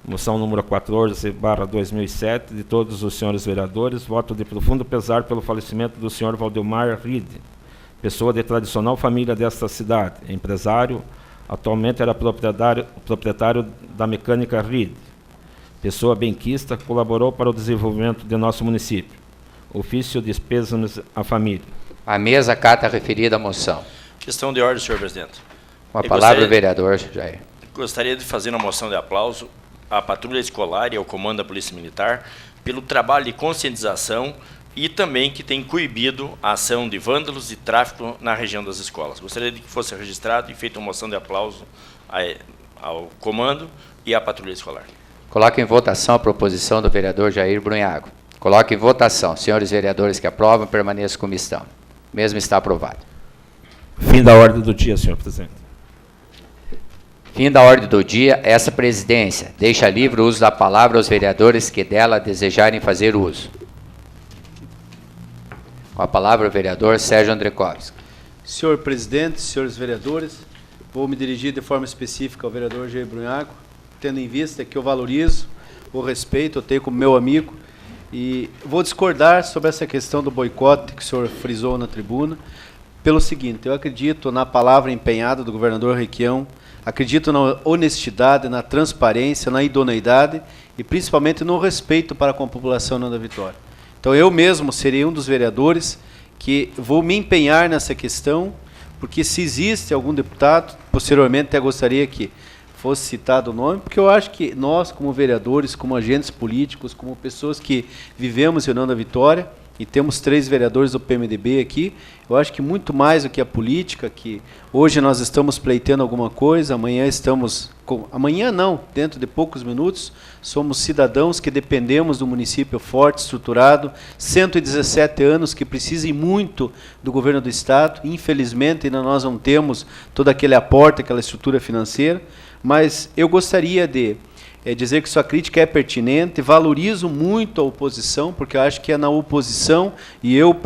Moção número 14/2007, de todos os senhores vereadores, voto de profundo pesar pelo falecimento do senhor Valdemar Ride, pessoa de tradicional família desta cidade, empresário, atualmente era proprietário da Mecânica Ride, pessoa benquista, colaborou para o desenvolvimento de nosso município. Ofício de pêsames à família. A mesa acata a referida moção. Questão de ordem, senhor presidente. Com a palavra o vereador Jair. Gostaria de fazer uma moção de aplauso à Patrulha Escolar e ao Comando da Polícia Militar pelo trabalho de conscientização e também que tem coibido a ação de vândalos e tráfico na região das escolas. Gostaria de que fosse registrado e feita uma moção de aplauso ao Comando e à Patrulha Escolar. Coloque em votação a proposição do vereador Jair Brunhago. Coloque em votação. Senhores vereadores que aprovam, permaneçam como estão. O mesmo está aprovado. Fim da ordem do dia, senhor presidente. Fim da ordem do dia, essa presidência deixa livre o uso da palavra aos vereadores que dela desejarem fazer uso. Com a palavra o vereador Sérgio Andrekovski. Senhor presidente, senhores vereadores, vou me dirigir de forma específica ao vereador Jair Brunhago, tendo em vista que eu valorizo, o respeito, eu tenho como meu amigo, e vou discordar sobre essa questão do boicote que o senhor frisou na tribuna, pelo seguinte: eu acredito na palavra empenhada do governador Requião, acredito na honestidade, na transparência, na idoneidade e principalmente no respeito para com a população da Vitória. Então eu mesmo serei um dos vereadores que vou me empenhar nessa questão, porque se existe algum deputado, posteriormente até gostaria que fosse citado o nome, porque eu acho que nós, como vereadores, como agentes políticos, como pessoas que vivemos em União da Vitória, e temos 3 vereadores do PMDB aqui, eu acho que muito mais do que a política, que hoje nós estamos pleiteando alguma coisa, amanhã não, dentro de poucos minutos, somos cidadãos que dependemos do município forte, estruturado, 117 anos que precisem muito do governo do Estado, infelizmente ainda nós não temos todo aquele aporte, aquela estrutura financeira, mas eu gostaria de dizer que sua crítica é pertinente, valorizo muito a oposição, porque eu acho que é na oposição, e eu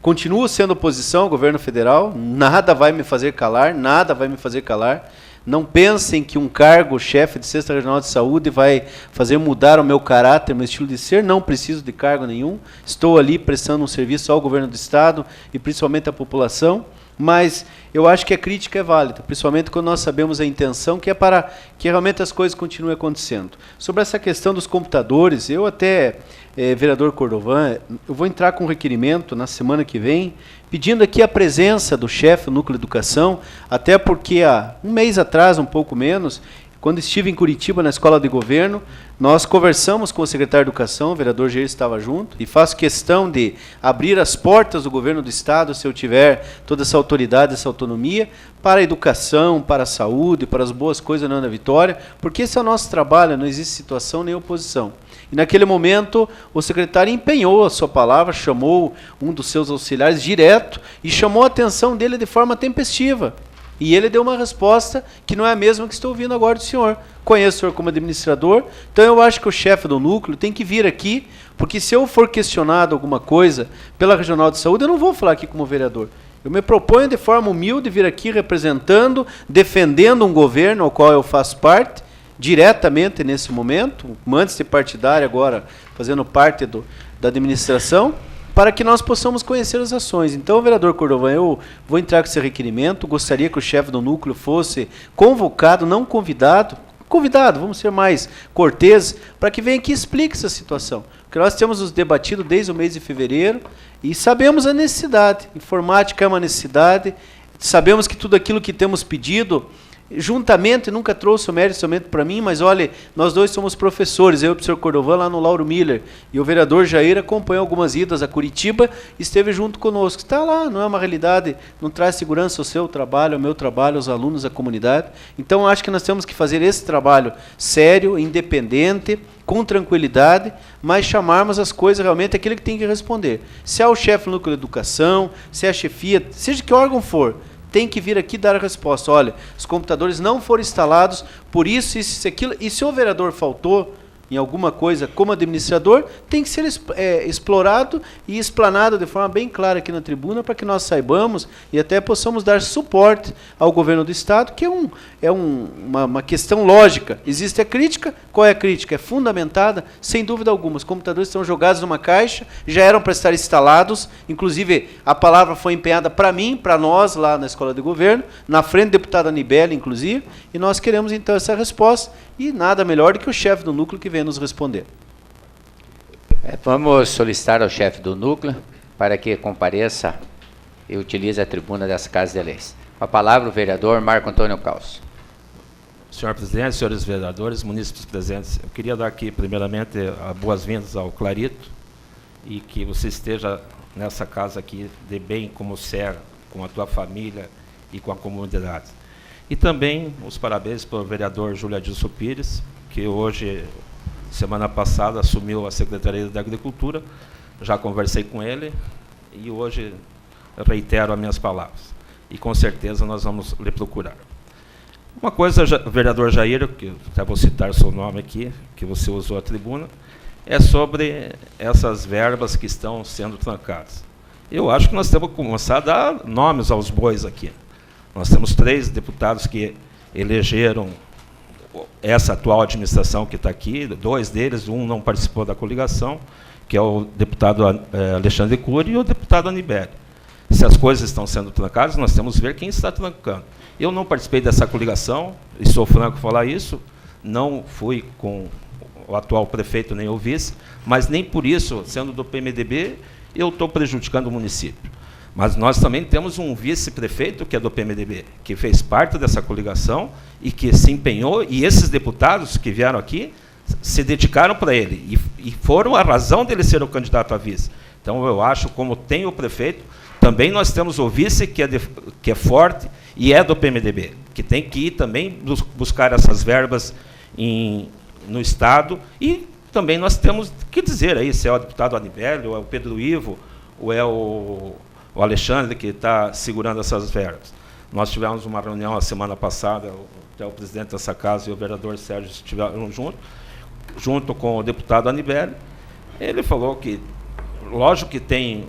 continuo sendo oposição ao governo federal, nada vai me fazer calar, nada vai me fazer calar. Não pensem que um cargo chefe de 6ª Regional de Saúde vai fazer mudar o meu caráter, meu estilo de ser, não preciso de cargo nenhum, estou ali prestando um serviço ao governo do Estado e principalmente à população, mas eu acho que a crítica é válida, principalmente quando nós sabemos a intenção, que é para que realmente as coisas continuem acontecendo. Sobre essa questão dos computadores, eu até, vereador Cordovan, eu vou entrar com um requerimento na semana que vem, pedindo aqui a presença do chefe do Núcleo de Educação, até porque há um mês atrás, um pouco menos, quando estive em Curitiba, na Escola de Governo, nós conversamos com o secretário de Educação, o vereador Jair estava junto, e faço questão de abrir as portas do governo do Estado, se eu tiver toda essa autoridade, essa autonomia, para a educação, para a saúde, para as boas coisas na Ana Vitória, porque esse é o nosso trabalho, não existe situação nem oposição. E naquele momento, o secretário empenhou a sua palavra, chamou um dos seus auxiliares direto e chamou a atenção dele de forma tempestiva. E ele deu uma resposta que não é a mesma que estou ouvindo agora do senhor. Conheço o senhor como administrador, então eu acho que o chefe do núcleo tem que vir aqui, porque se eu for questionado alguma coisa pela Regional de Saúde, eu não vou falar aqui como vereador. Eu me proponho de forma humilde vir aqui representando, defendendo um governo ao qual eu faço parte, diretamente nesse momento, antes de partidário, agora fazendo parte da administração, para que nós possamos conhecer as ações. Então, vereador Cordovan, eu vou entrar com esse requerimento, gostaria que o chefe do núcleo fosse convocado, não convidado, vamos ser mais corteses, para que venha aqui e explique essa situação. Porque nós temos nos debatido desde o mês de fevereiro e sabemos a necessidade. Informática é uma necessidade, sabemos que tudo aquilo que temos pedido, juntamente, nunca trouxe o mérito somente para mim, mas olha, nós dois somos professores, eu e o professor Cordovan lá no Lauro Miller, e o vereador Jair acompanhou algumas idas a Curitiba e esteve junto conosco. Está lá, não é uma realidade, não traz segurança ao seu trabalho, ao meu trabalho, aos alunos, à comunidade. Então, acho que nós temos que fazer esse trabalho sério, independente, com tranquilidade, mas chamarmos as coisas realmente aquele que tem que responder. Se é o chefe do núcleo de educação, se é a chefia, seja que órgão for, tem que vir aqui dar a resposta. Olha, os computadores não foram instalados, por isso, aquilo. E se o vereador faltou em alguma coisa como administrador, tem que ser explorado e explanado de forma bem clara aqui na tribuna, para que nós saibamos e até possamos dar suporte ao governo do Estado, que é uma questão lógica. Existe a crítica, qual é a crítica? É fundamentada, sem dúvida alguma. Os computadores estão jogados numa caixa, já eram para estar instalados, inclusive a palavra foi empenhada para mim, para nós, lá na Escola de Governo, na frente do deputado Anibele, inclusive, e nós queremos então essa resposta, e nada melhor do que o chefe do núcleo que venha nos responder. Vamos solicitar ao chefe do núcleo para que compareça e utilize a tribuna dessa Casa de Leis. Com a palavra o vereador Marco Antônio Caos. Senhor presidente, senhores vereadores, munícipes presentes, eu queria dar aqui, primeiramente, boas-vindas ao Clarito e que você esteja nessa casa aqui de bem como serra, com a tua família e com a comunidade. E também os parabéns para o vereador Júlio Adilson Pires, que hoje, semana passada, assumiu a Secretaria da Agricultura. Já conversei com ele e hoje reitero as minhas palavras. E com certeza nós vamos lhe procurar. Uma coisa, vereador Jair, que até vou citar o seu nome aqui, que você usou a tribuna, é sobre essas verbas que estão sendo trancadas. Eu acho que nós temos que começar a dar nomes aos bois aqui. Nós temos 3 deputados que elegeram essa atual administração que está aqui, 2 deles, um não participou da coligação, que é o deputado Alexandre Cury e o deputado Anibele. Se as coisas estão sendo trancadas, nós temos que ver quem está trancando. Eu não participei dessa coligação, e sou franco falar isso, não fui com o atual prefeito nem o vice, mas nem por isso, sendo do PMDB, eu estou prejudicando o município. Mas nós também temos um vice-prefeito, que é do PMDB, que fez parte dessa coligação e que se empenhou, e esses deputados que vieram aqui se dedicaram para ele, e foram a razão dele ser o candidato a vice. Então, eu acho, como tem o prefeito, também nós temos o vice, que é forte, e é do PMDB, que tem que ir também buscar essas verbas no Estado, e também nós temos que dizer aí se é o deputado Anibélio, ou é o Pedro Ivo, ou é o Alexandre que está segurando essas verbas. Nós tivemos uma reunião a semana passada, até o presidente dessa casa e o vereador Sérgio estiveram junto com o deputado Anibélio. Ele falou que, lógico que tem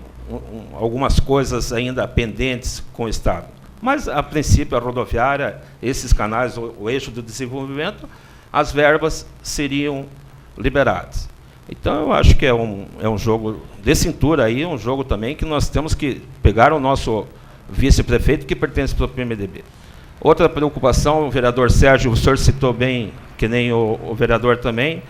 algumas coisas ainda pendentes com o Estado, mas, a princípio, a rodoviária, esses canais, o eixo do desenvolvimento, as verbas seriam liberadas. Então, eu acho que é um jogo de cintura aí, um jogo também que nós temos que pegar o nosso vice-prefeito, que pertence para o PMDB. Outra preocupação, o vereador Sérgio, o senhor citou bem, que nem o vereador também,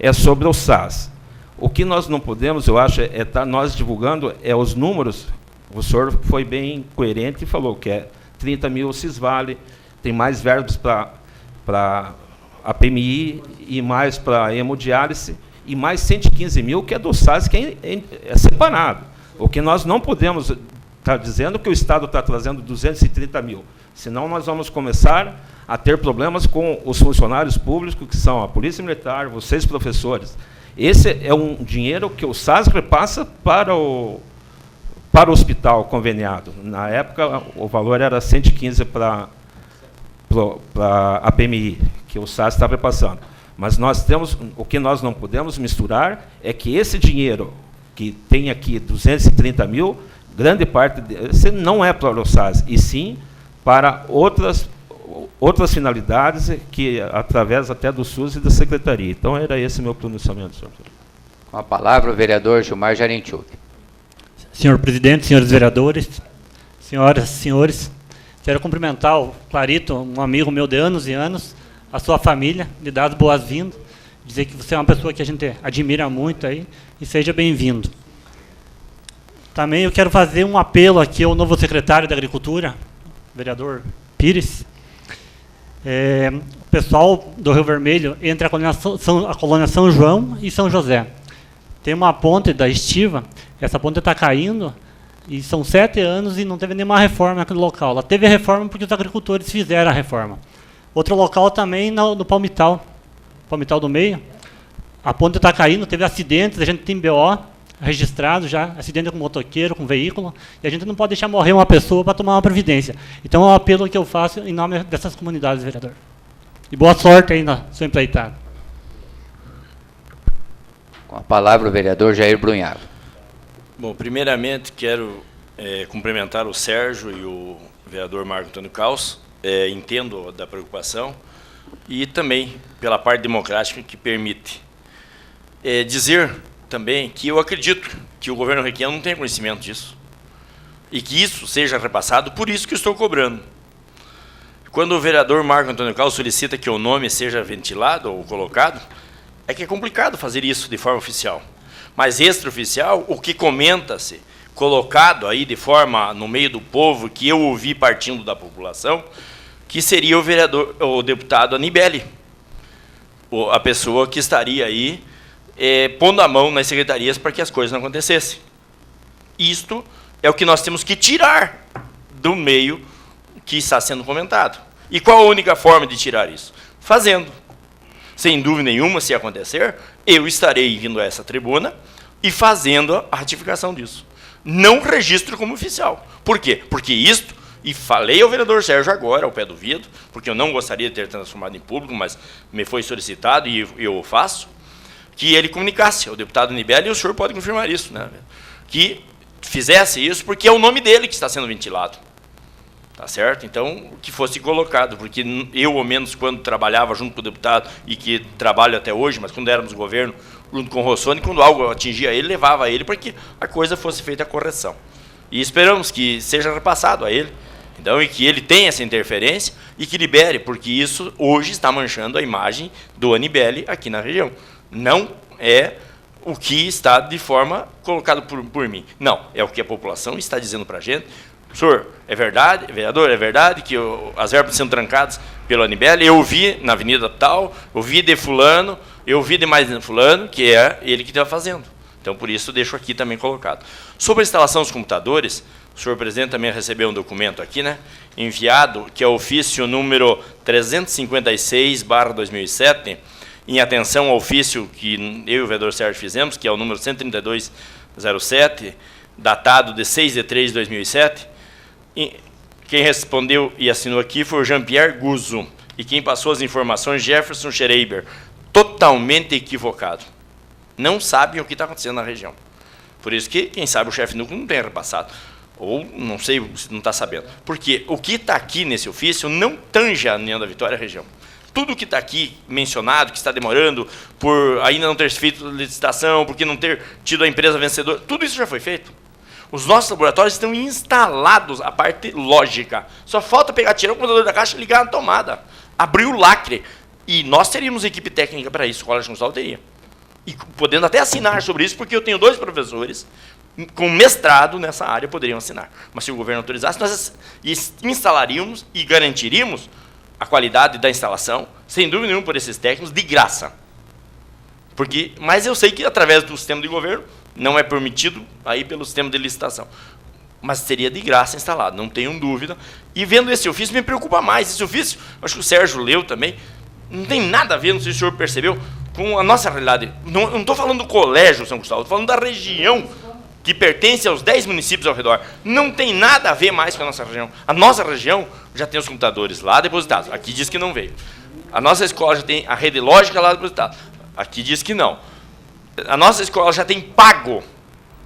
é sobre o SAS. O que nós não podemos, eu acho, é estar nós divulgando os números. O senhor foi bem coerente e falou que é 30 mil Cisvale, tem mais verbos para a PMI e mais para a hemodiálise, e mais 115 mil que é do SAS, que é separado. O que nós não podemos estar dizendo que o Estado está trazendo 230 mil, senão nós vamos começar a ter problemas com os funcionários públicos, que são a Polícia Militar, vocês professores. Esse é um dinheiro que o SAS repassa para o hospital conveniado. Na época, o valor era 115 para a PMI, que o SAS está repassando. Mas o que nós não podemos misturar é que esse dinheiro, que tem aqui 230 mil, grande parte desse não é para o SAS, e sim para outras finalidades, que através até do SUS e da Secretaria. Então, era esse meu pronunciamento, senhor. Com a palavra, o vereador Gilmar Jarinchuk. Senhor presidente, senhores vereadores, senhoras e senhores, quero cumprimentar o Clarito, um amigo meu de anos e anos, a sua família, lhe dar as boas-vindas, dizer que você é uma pessoa que a gente admira muito aí, e seja bem-vindo. Também eu quero fazer um apelo aqui ao novo secretário da Agricultura, vereador Pires. O pessoal do Rio Vermelho, entre a colônia São João e São José, tem uma ponte da Estiva, essa ponte está caindo, e são 7 anos e não teve nenhuma reforma naquele local. Ela teve a reforma porque os agricultores fizeram a reforma. Outro local também, no Palmital do Meio, a ponte está caindo, teve acidentes, a gente tem BO registrado já, acidente com motoqueiro, com veículo, e a gente não pode deixar morrer uma pessoa para tomar uma providência. Então, é um apelo que eu faço em nome dessas comunidades, vereador. E boa sorte aí na sua empreitada. Com a palavra, o vereador Jair Brunhago. Bom, primeiramente, quero cumprimentar o Sérgio e o vereador Marco Antônio Caos. Entendo da preocupação, e também pela parte democrática que permite. Dizer também que eu acredito que o governo requiano não tem conhecimento disso, e que isso seja repassado, por isso que estou cobrando. Quando o vereador Marco Antônio Caos solicita que o nome seja ventilado ou colocado, é que é complicado fazer isso de forma oficial. Mas extraoficial, o que comenta-se, colocado aí de forma no meio do povo, que eu ouvi partindo da população, que seria o deputado Anibélio, a pessoa que estaria aí pondo a mão nas secretarias para que as coisas não acontecessem. Isto é o que nós temos que tirar do meio que está sendo comentado. E qual a única forma de tirar isso? Fazendo. Sem dúvida nenhuma, se acontecer, eu estarei vindo a essa tribuna e fazendo a ratificação disso. Não registro como oficial. Por quê? Porque isto, e falei ao vereador Sérgio agora, ao pé do vidro, porque eu não gostaria de ter transformado em público, mas me foi solicitado e eu faço, que ele comunicasse ao deputado Anibélio, e o senhor pode confirmar isso, né? Que fizesse isso, porque é o nome dele que está sendo ventilado. Tá certo? Então, que fosse colocado, porque eu, ao menos, quando trabalhava junto com o deputado, e que trabalho até hoje, mas quando éramos governo, junto com o Rossoni, quando algo atingia ele, levava a ele para que a coisa fosse feita a correção. E esperamos que seja repassado a ele, então, e que ele tenha essa interferência e que libere, porque isso hoje está manchando a imagem do Anibélio aqui na região. Não é o que está de forma colocado por mim. Não, é o que a população está dizendo para a gente. Senhor, é verdade, vereador, é verdade que as verbas sendo trancadas pelo Anibélio, eu vi na avenida tal, eu vi de fulano, eu vi de mais de fulano, que é ele que está fazendo. Então, por isso, deixo aqui também colocado. Sobre a instalação dos computadores, o senhor presidente também recebeu um documento aqui, né, enviado, que é o ofício número 356/2007, em atenção ao ofício que eu e o vereador Sérgio fizemos, que é o número 13207, datado de 6/3/2007. Quem respondeu e assinou aqui foi o Jean-Pierre Guzzo, e quem passou as informações, Jefferson Schreiber, totalmente equivocado. Não sabem o que está acontecendo na região. Por isso que, quem sabe, o chefe núcleo não tem repassado. Ou, não sei se não está sabendo. Porque o que está aqui nesse ofício não tange a União da Vitória, a região. Tudo que está aqui mencionado, que está demorando, por ainda não ter feito licitação, porque não ter tido a empresa vencedora, tudo isso já foi feito. Os nossos laboratórios estão instalados, a parte lógica. Só falta pegar, tirar o computador da caixa e ligar na tomada. Abrir o lacre. E nós teríamos equipe técnica para isso, a Escola de Gonçalo teria. E podendo até assinar sobre isso, porque eu tenho 2 professores com mestrado nessa área, poderiam assinar. Mas se o governo autorizasse, nós instalaríamos e garantiríamos a qualidade da instalação, sem dúvida nenhuma, por esses técnicos, de graça. Mas eu sei que, através do sistema de governo, não é permitido aí pelo sistema de licitação. Mas seria de graça instalado, não tenho dúvida. E vendo esse ofício, me preocupa mais. Esse ofício, acho que o Sérgio leu também, não tem nada a ver, não sei se o senhor percebeu, com a nossa realidade. Não estou falando do colégio São Gustavo, estou falando da região que pertence aos 10 municípios ao redor. Não tem nada a ver mais com a nossa região. A nossa região já tem os computadores lá depositados. Aqui diz que não veio. A nossa escola já tem a rede lógica lá depositada. Aqui diz que não. A nossa escola já tem pago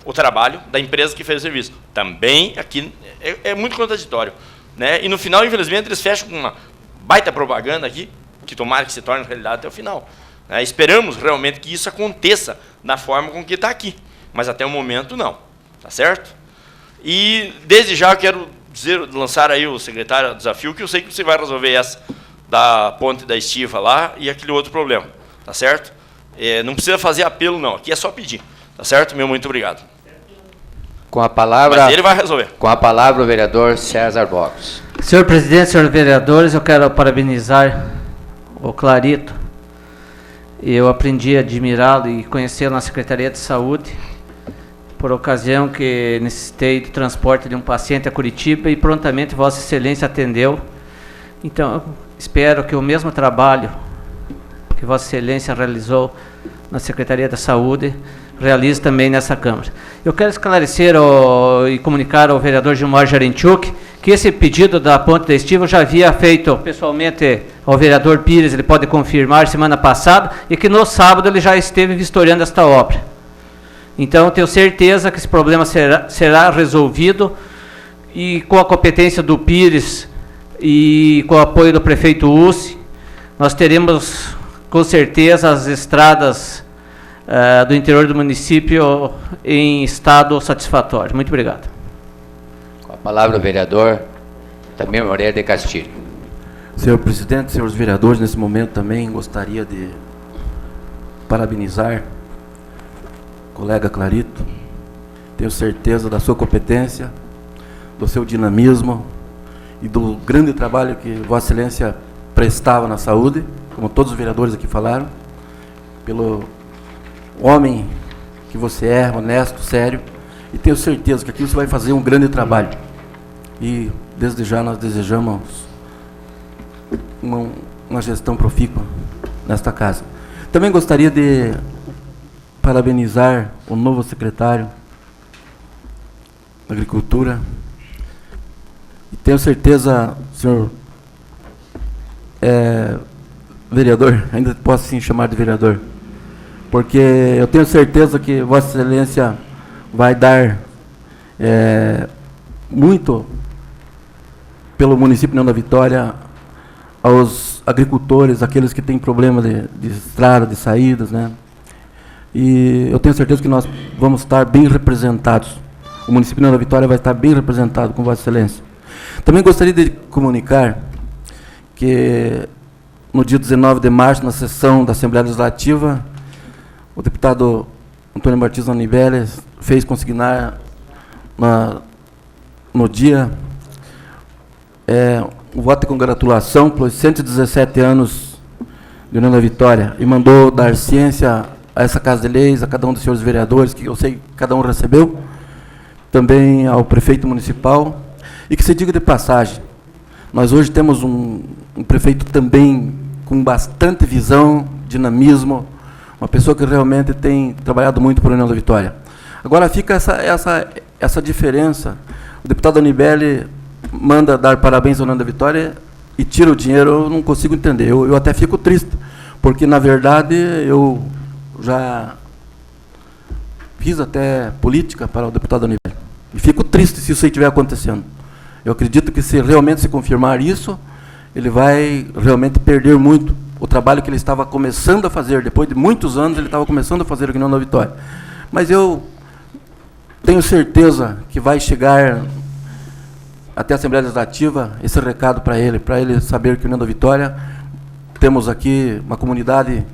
o trabalho da empresa que fez o serviço. Também aqui é muito contraditório, né? E no final, infelizmente, eles fecham com uma baita propaganda aqui, que tomara que se torne realidade até o final. Esperamos realmente que isso aconteça da forma com que está aqui. Mas até o momento não. Tá certo? E desde já eu quero lançar aí o secretário desafio, que eu sei que você vai resolver essa da ponte da Estiva lá e aquele outro problema. Tá certo? Não precisa fazer apelo, não. Aqui é só pedir. Tá certo? Meu muito obrigado. Com a palavra, mas ele vai resolver. Com a palavra o vereador César Bogos. Senhor presidente, senhores vereadores, eu quero parabenizar o Clarito. Eu aprendi a admirá-lo e conhecê-lo na Secretaria de Saúde, por ocasião que necessitei do transporte de um paciente a Curitiba e prontamente Vossa Excelência atendeu. Então, espero que o mesmo trabalho que Vossa Excelência realizou na Secretaria da Saúde realize também nessa Câmara. Eu quero esclarecer e comunicar ao vereador Gilmar Jarentiuk que esse pedido da ponte da Estiva eu já havia feito pessoalmente ao vereador Pires, ele pode confirmar, semana passada, e que no sábado ele já esteve vistoriando esta obra. Então, eu tenho certeza que esse problema será resolvido, e com a competência do Pires e com o apoio do prefeito Ussi, nós teremos, com certeza, as estradas do interior do município em estado satisfatório. Muito obrigado. Com a palavra o vereador também Moreira de Castilho. Senhor presidente, senhores vereadores, nesse momento também gostaria de parabenizar o colega Clarito. Tenho certeza da sua competência, do seu dinamismo e do grande trabalho que Vossa Excelência prestava na saúde, como todos os vereadores aqui falaram, pelo homem que você é, honesto, sério, e tenho certeza que aqui você vai fazer um grande trabalho. E desde já nós desejamos uma gestão profícua nesta casa. Também gostaria de parabenizar o novo secretário da Agricultura. E tenho certeza, senhor vereador, ainda posso sim chamar de vereador, porque eu tenho certeza que Vossa Excelência vai dar muito pelo município de União da Vitória aos agricultores, aqueles que têm problema de estrada, de saídas, né? E eu tenho certeza que nós vamos estar bem representados. O município de União da Vitória vai estar bem representado com Vossa Excelência. Também gostaria de comunicar que no dia 19 de março, na sessão da Assembleia Legislativa, o deputado Antônio Martins Anivelli fez consignar no dia um voto de congratulação pelos 117 anos de União da Vitória e mandou dar ciência a essa Casa de Leis, a cada um dos senhores vereadores, que eu sei que cada um recebeu, também ao prefeito municipal, e que se diga de passagem, nós hoje temos um prefeito também com bastante visão, dinamismo, uma pessoa que realmente tem trabalhado muito por União da Vitória. Agora fica essa diferença. O deputado Anibele manda dar parabéns à União da Vitória e tira o dinheiro, eu não consigo entender. Eu até fico triste, porque, na verdade, eu já fiz até política para o deputado Anibele. E fico triste se isso aí estiver acontecendo. Eu acredito que, se realmente se confirmar isso, ele vai realmente perder muito o trabalho que ele estava começando a fazer. Depois de muitos anos, ele estava começando a fazer aqui na União da Vitória. Mas eu tenho certeza que vai chegar até a Assembleia Legislativa esse recado para ele saber que, União da Vitória, temos aqui uma comunidade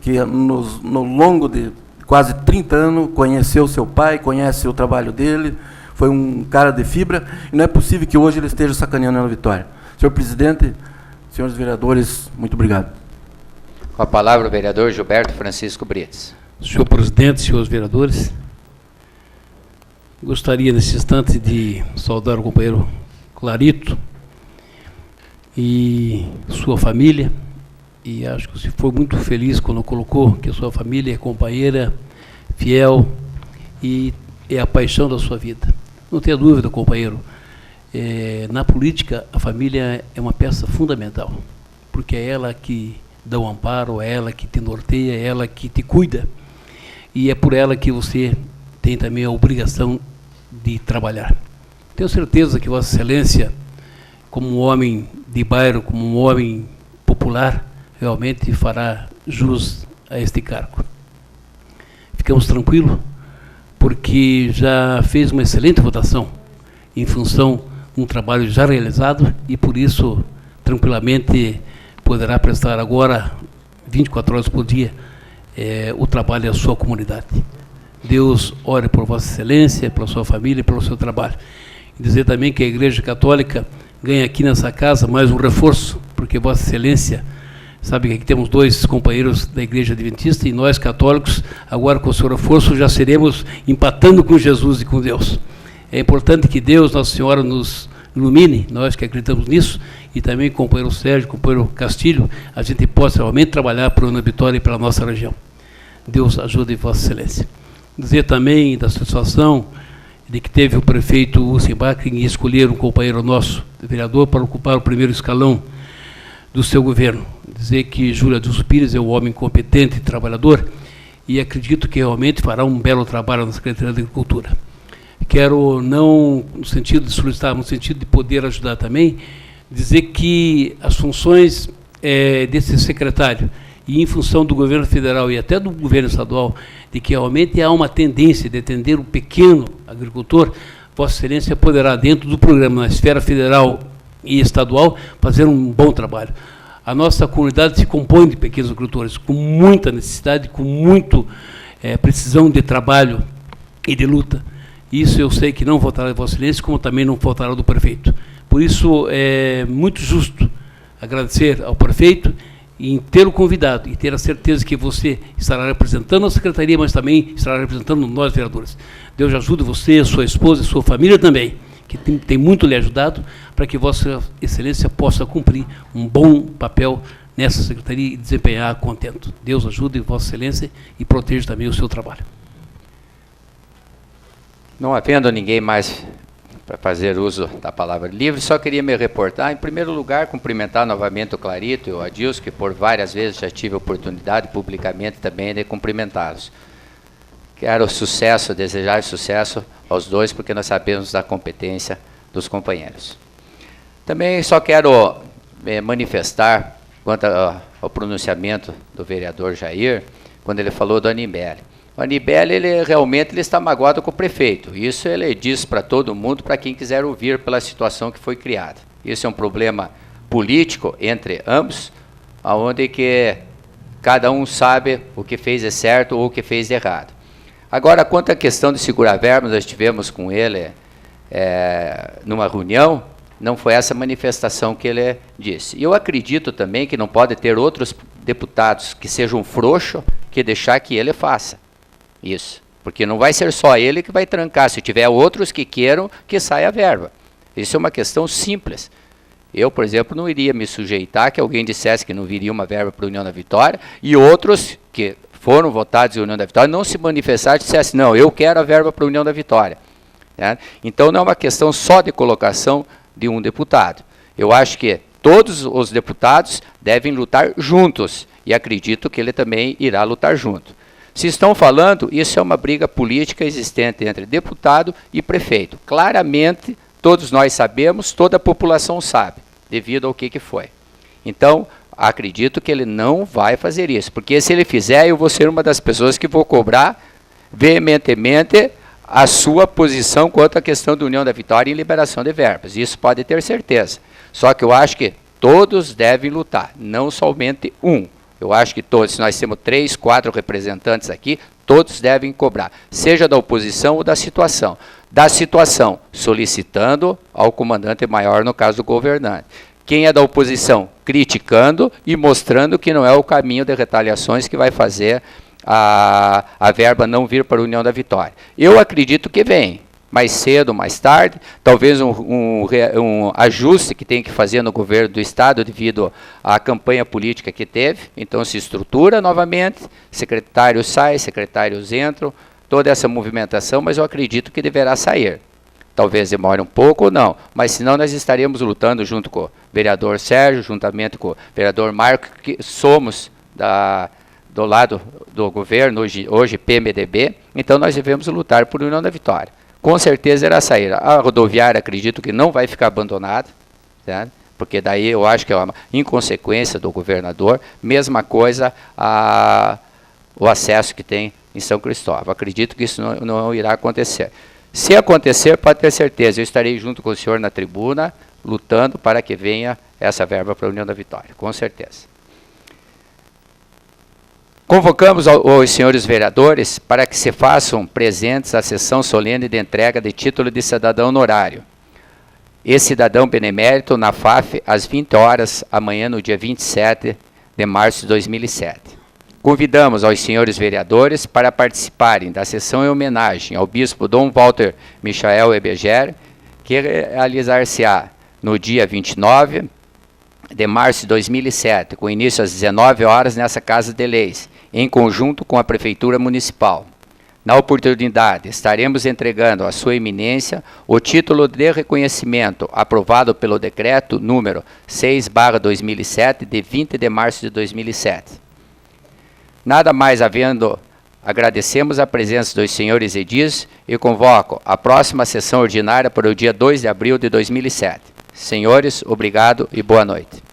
que, no longo de quase 30 anos, conheceu seu pai, conhece o trabalho dele, foi um cara de fibra, e não é possível que hoje ele esteja sacaneando a União da Vitória. Senhor presidente, senhores vereadores, muito obrigado. Com a palavra o vereador Gilberto Francisco Brites. Senhor presidente, senhores vereadores, gostaria nesse instante de saudar o companheiro Clarito e sua família, e acho que você foi muito feliz quando colocou que a sua família é companheira, fiel e é a paixão da sua vida. Não tenha dúvida, companheiro, na política a família é uma peça fundamental, porque é ela que dá o amparo, é ela que te norteia, é ela que te cuida, e é por ela que você tem também a obrigação de trabalhar. Tenho certeza que Vossa Excelência, como um homem de bairro, como um homem popular, realmente fará jus a este cargo. Ficamos tranquilos, porque já fez uma excelente votação em função de um trabalho já realizado, e por isso, tranquilamente, poderá prestar agora, 24 horas por dia, o trabalho à sua comunidade. Deus ore por Vossa Excelência, pela sua família e pelo seu trabalho. E dizer também que a Igreja Católica ganha aqui nessa casa mais um reforço, porque Vossa Excelência sabe que aqui temos 2 companheiros da Igreja Adventista, e nós, católicos, agora com o seu reforço, já seremos empatando com Jesus e com Deus. É importante que Deus, Nossa Senhora, nos ilumine, nós que acreditamos nisso, e também com o companheiro Sérgio, com o companheiro Castilho, a gente possa realmente trabalhar para a União da Vitória e pela nossa região. Deus ajude Vossa Excelência. Dizer também da satisfação de que teve o prefeito Ussenbach em escolher um companheiro nosso, vereador, para ocupar o primeiro escalão do seu governo. Dizer que Júlia dos Pires é um homem competente e trabalhador, e acredito que realmente fará um belo trabalho na Secretaria da Agricultura. Quero, não no sentido de solicitar, no sentido de poder ajudar também, dizer que as funções desse secretário, e em função do governo federal e até do governo estadual, de que realmente há uma tendência de atender o pequeno agricultor, Vossa Excelência poderá, dentro do programa na esfera federal e estadual, fazer um bom trabalho. A nossa comunidade se compõe de pequenos agricultores, com muita necessidade, com muito precisão de trabalho e de luta. Isso eu sei que não faltará de Vossa Excelência, como também não faltará do prefeito. Por isso, é muito justo agradecer ao prefeito em ter o convidado e ter a certeza que você estará representando a secretaria, mas também estará representando nós, vereadores. Deus ajude você, sua esposa e sua família também, que tem muito lhe ajudado, para que Vossa Excelência possa cumprir um bom papel nessa secretaria e desempenhar contento. Deus ajude Vossa Excelência e proteja também o seu trabalho. Não havendo ninguém mais para fazer uso da palavra livre, só queria me reportar, em primeiro lugar, cumprimentar novamente o Clarito e o Adilson, que por várias vezes já tive a oportunidade publicamente também de cumprimentá-los. Quero sucesso, desejar sucesso aos dois, porque nós sabemos da competência dos companheiros. Também só quero manifestar quanto ao pronunciamento do vereador Jair, quando ele falou do Anibele. O Anibele, ele realmente está magoado com o prefeito. Isso ele diz para todo mundo, para quem quiser ouvir, pela situação que foi criada. Isso é um problema político entre ambos, onde que cada um sabe o que fez de certo ou o que fez de errado. Agora, quanto à questão de segurar verbas, nós estivemos com ele numa reunião, não foi essa manifestação que ele disse. E eu acredito também que não pode ter outros deputados que sejam frouxos, que deixar que ele faça isso. Porque não vai ser só ele que vai trancar. Se tiver outros que queiram, que saia a verba. Isso é uma questão simples. Eu, por exemplo, não iria me sujeitar que alguém dissesse que não viria uma verba para a União da Vitória e outros que foram votados em União da Vitória não se manifestaram e dissessem, não, eu quero a verba para a União da Vitória. Né? Então não é uma questão só de colocação de um deputado. Eu acho que todos os deputados devem lutar juntos e acredito que ele também irá lutar junto. Se estão falando, isso é uma briga política existente entre deputado e prefeito. Claramente, todos nós sabemos, toda a população sabe, devido ao que foi. Então, acredito que ele não vai fazer isso, porque se ele fizer, eu vou ser uma das pessoas que vou cobrar veementemente a sua posição quanto à questão da União da Vitória em liberação de verbas. Isso pode ter certeza. Só que eu acho que todos devem lutar, não somente um. Eu acho que todos, se nós temos 3, 4 representantes aqui, todos devem cobrar, seja da oposição ou da situação. Da situação, solicitando ao comandante maior, no caso do governante. Quem é da oposição, criticando e mostrando que não é o caminho de retaliações que vai fazer a verba não vir para a União da Vitória. Eu acredito que vem, mais cedo, mais tarde, talvez um ajuste que tem que fazer no governo do Estado devido à campanha política que teve, então se estrutura novamente, secretários saem, secretários entram, toda essa movimentação, mas eu acredito que deverá sair. Talvez demore um pouco ou não, mas senão nós estaremos lutando junto com o vereador Sérgio, juntamente com o vereador Marco, que somos do lado do governo, hoje PMDB, então nós devemos lutar por União da Vitória. Com certeza irá sair. A rodoviária acredito que não vai ficar abandonada, certo? Porque daí eu acho que é uma inconsequência do governador, mesma coisa o acesso que tem em São Cristóvão. Acredito que isso não irá acontecer. Se acontecer, pode ter certeza, eu estarei junto com o senhor na tribuna, lutando para que venha essa verba para a União da Vitória, com certeza. Convocamos os senhores vereadores para que se façam presentes à sessão solene de entrega de título de cidadão honorário. Esse cidadão benemérito na FAF às 20 horas amanhã, no dia 27 de março de 2007. Convidamos aos senhores vereadores para participarem da sessão em homenagem ao bispo Dom Walter Michael Ebeger, que realizar-se-á no dia 29 de março de 2007, com início às 19 horas nessa Casa de Leis, em conjunto com a Prefeitura Municipal. Na oportunidade, estaremos entregando à sua eminência o título de reconhecimento aprovado pelo decreto número 6/2007, de 20 de março de 2007. Nada mais havendo, agradecemos a presença dos senhores edis e convoco a próxima sessão ordinária para o dia 2 de abril de 2007. Senhores, obrigado e boa noite.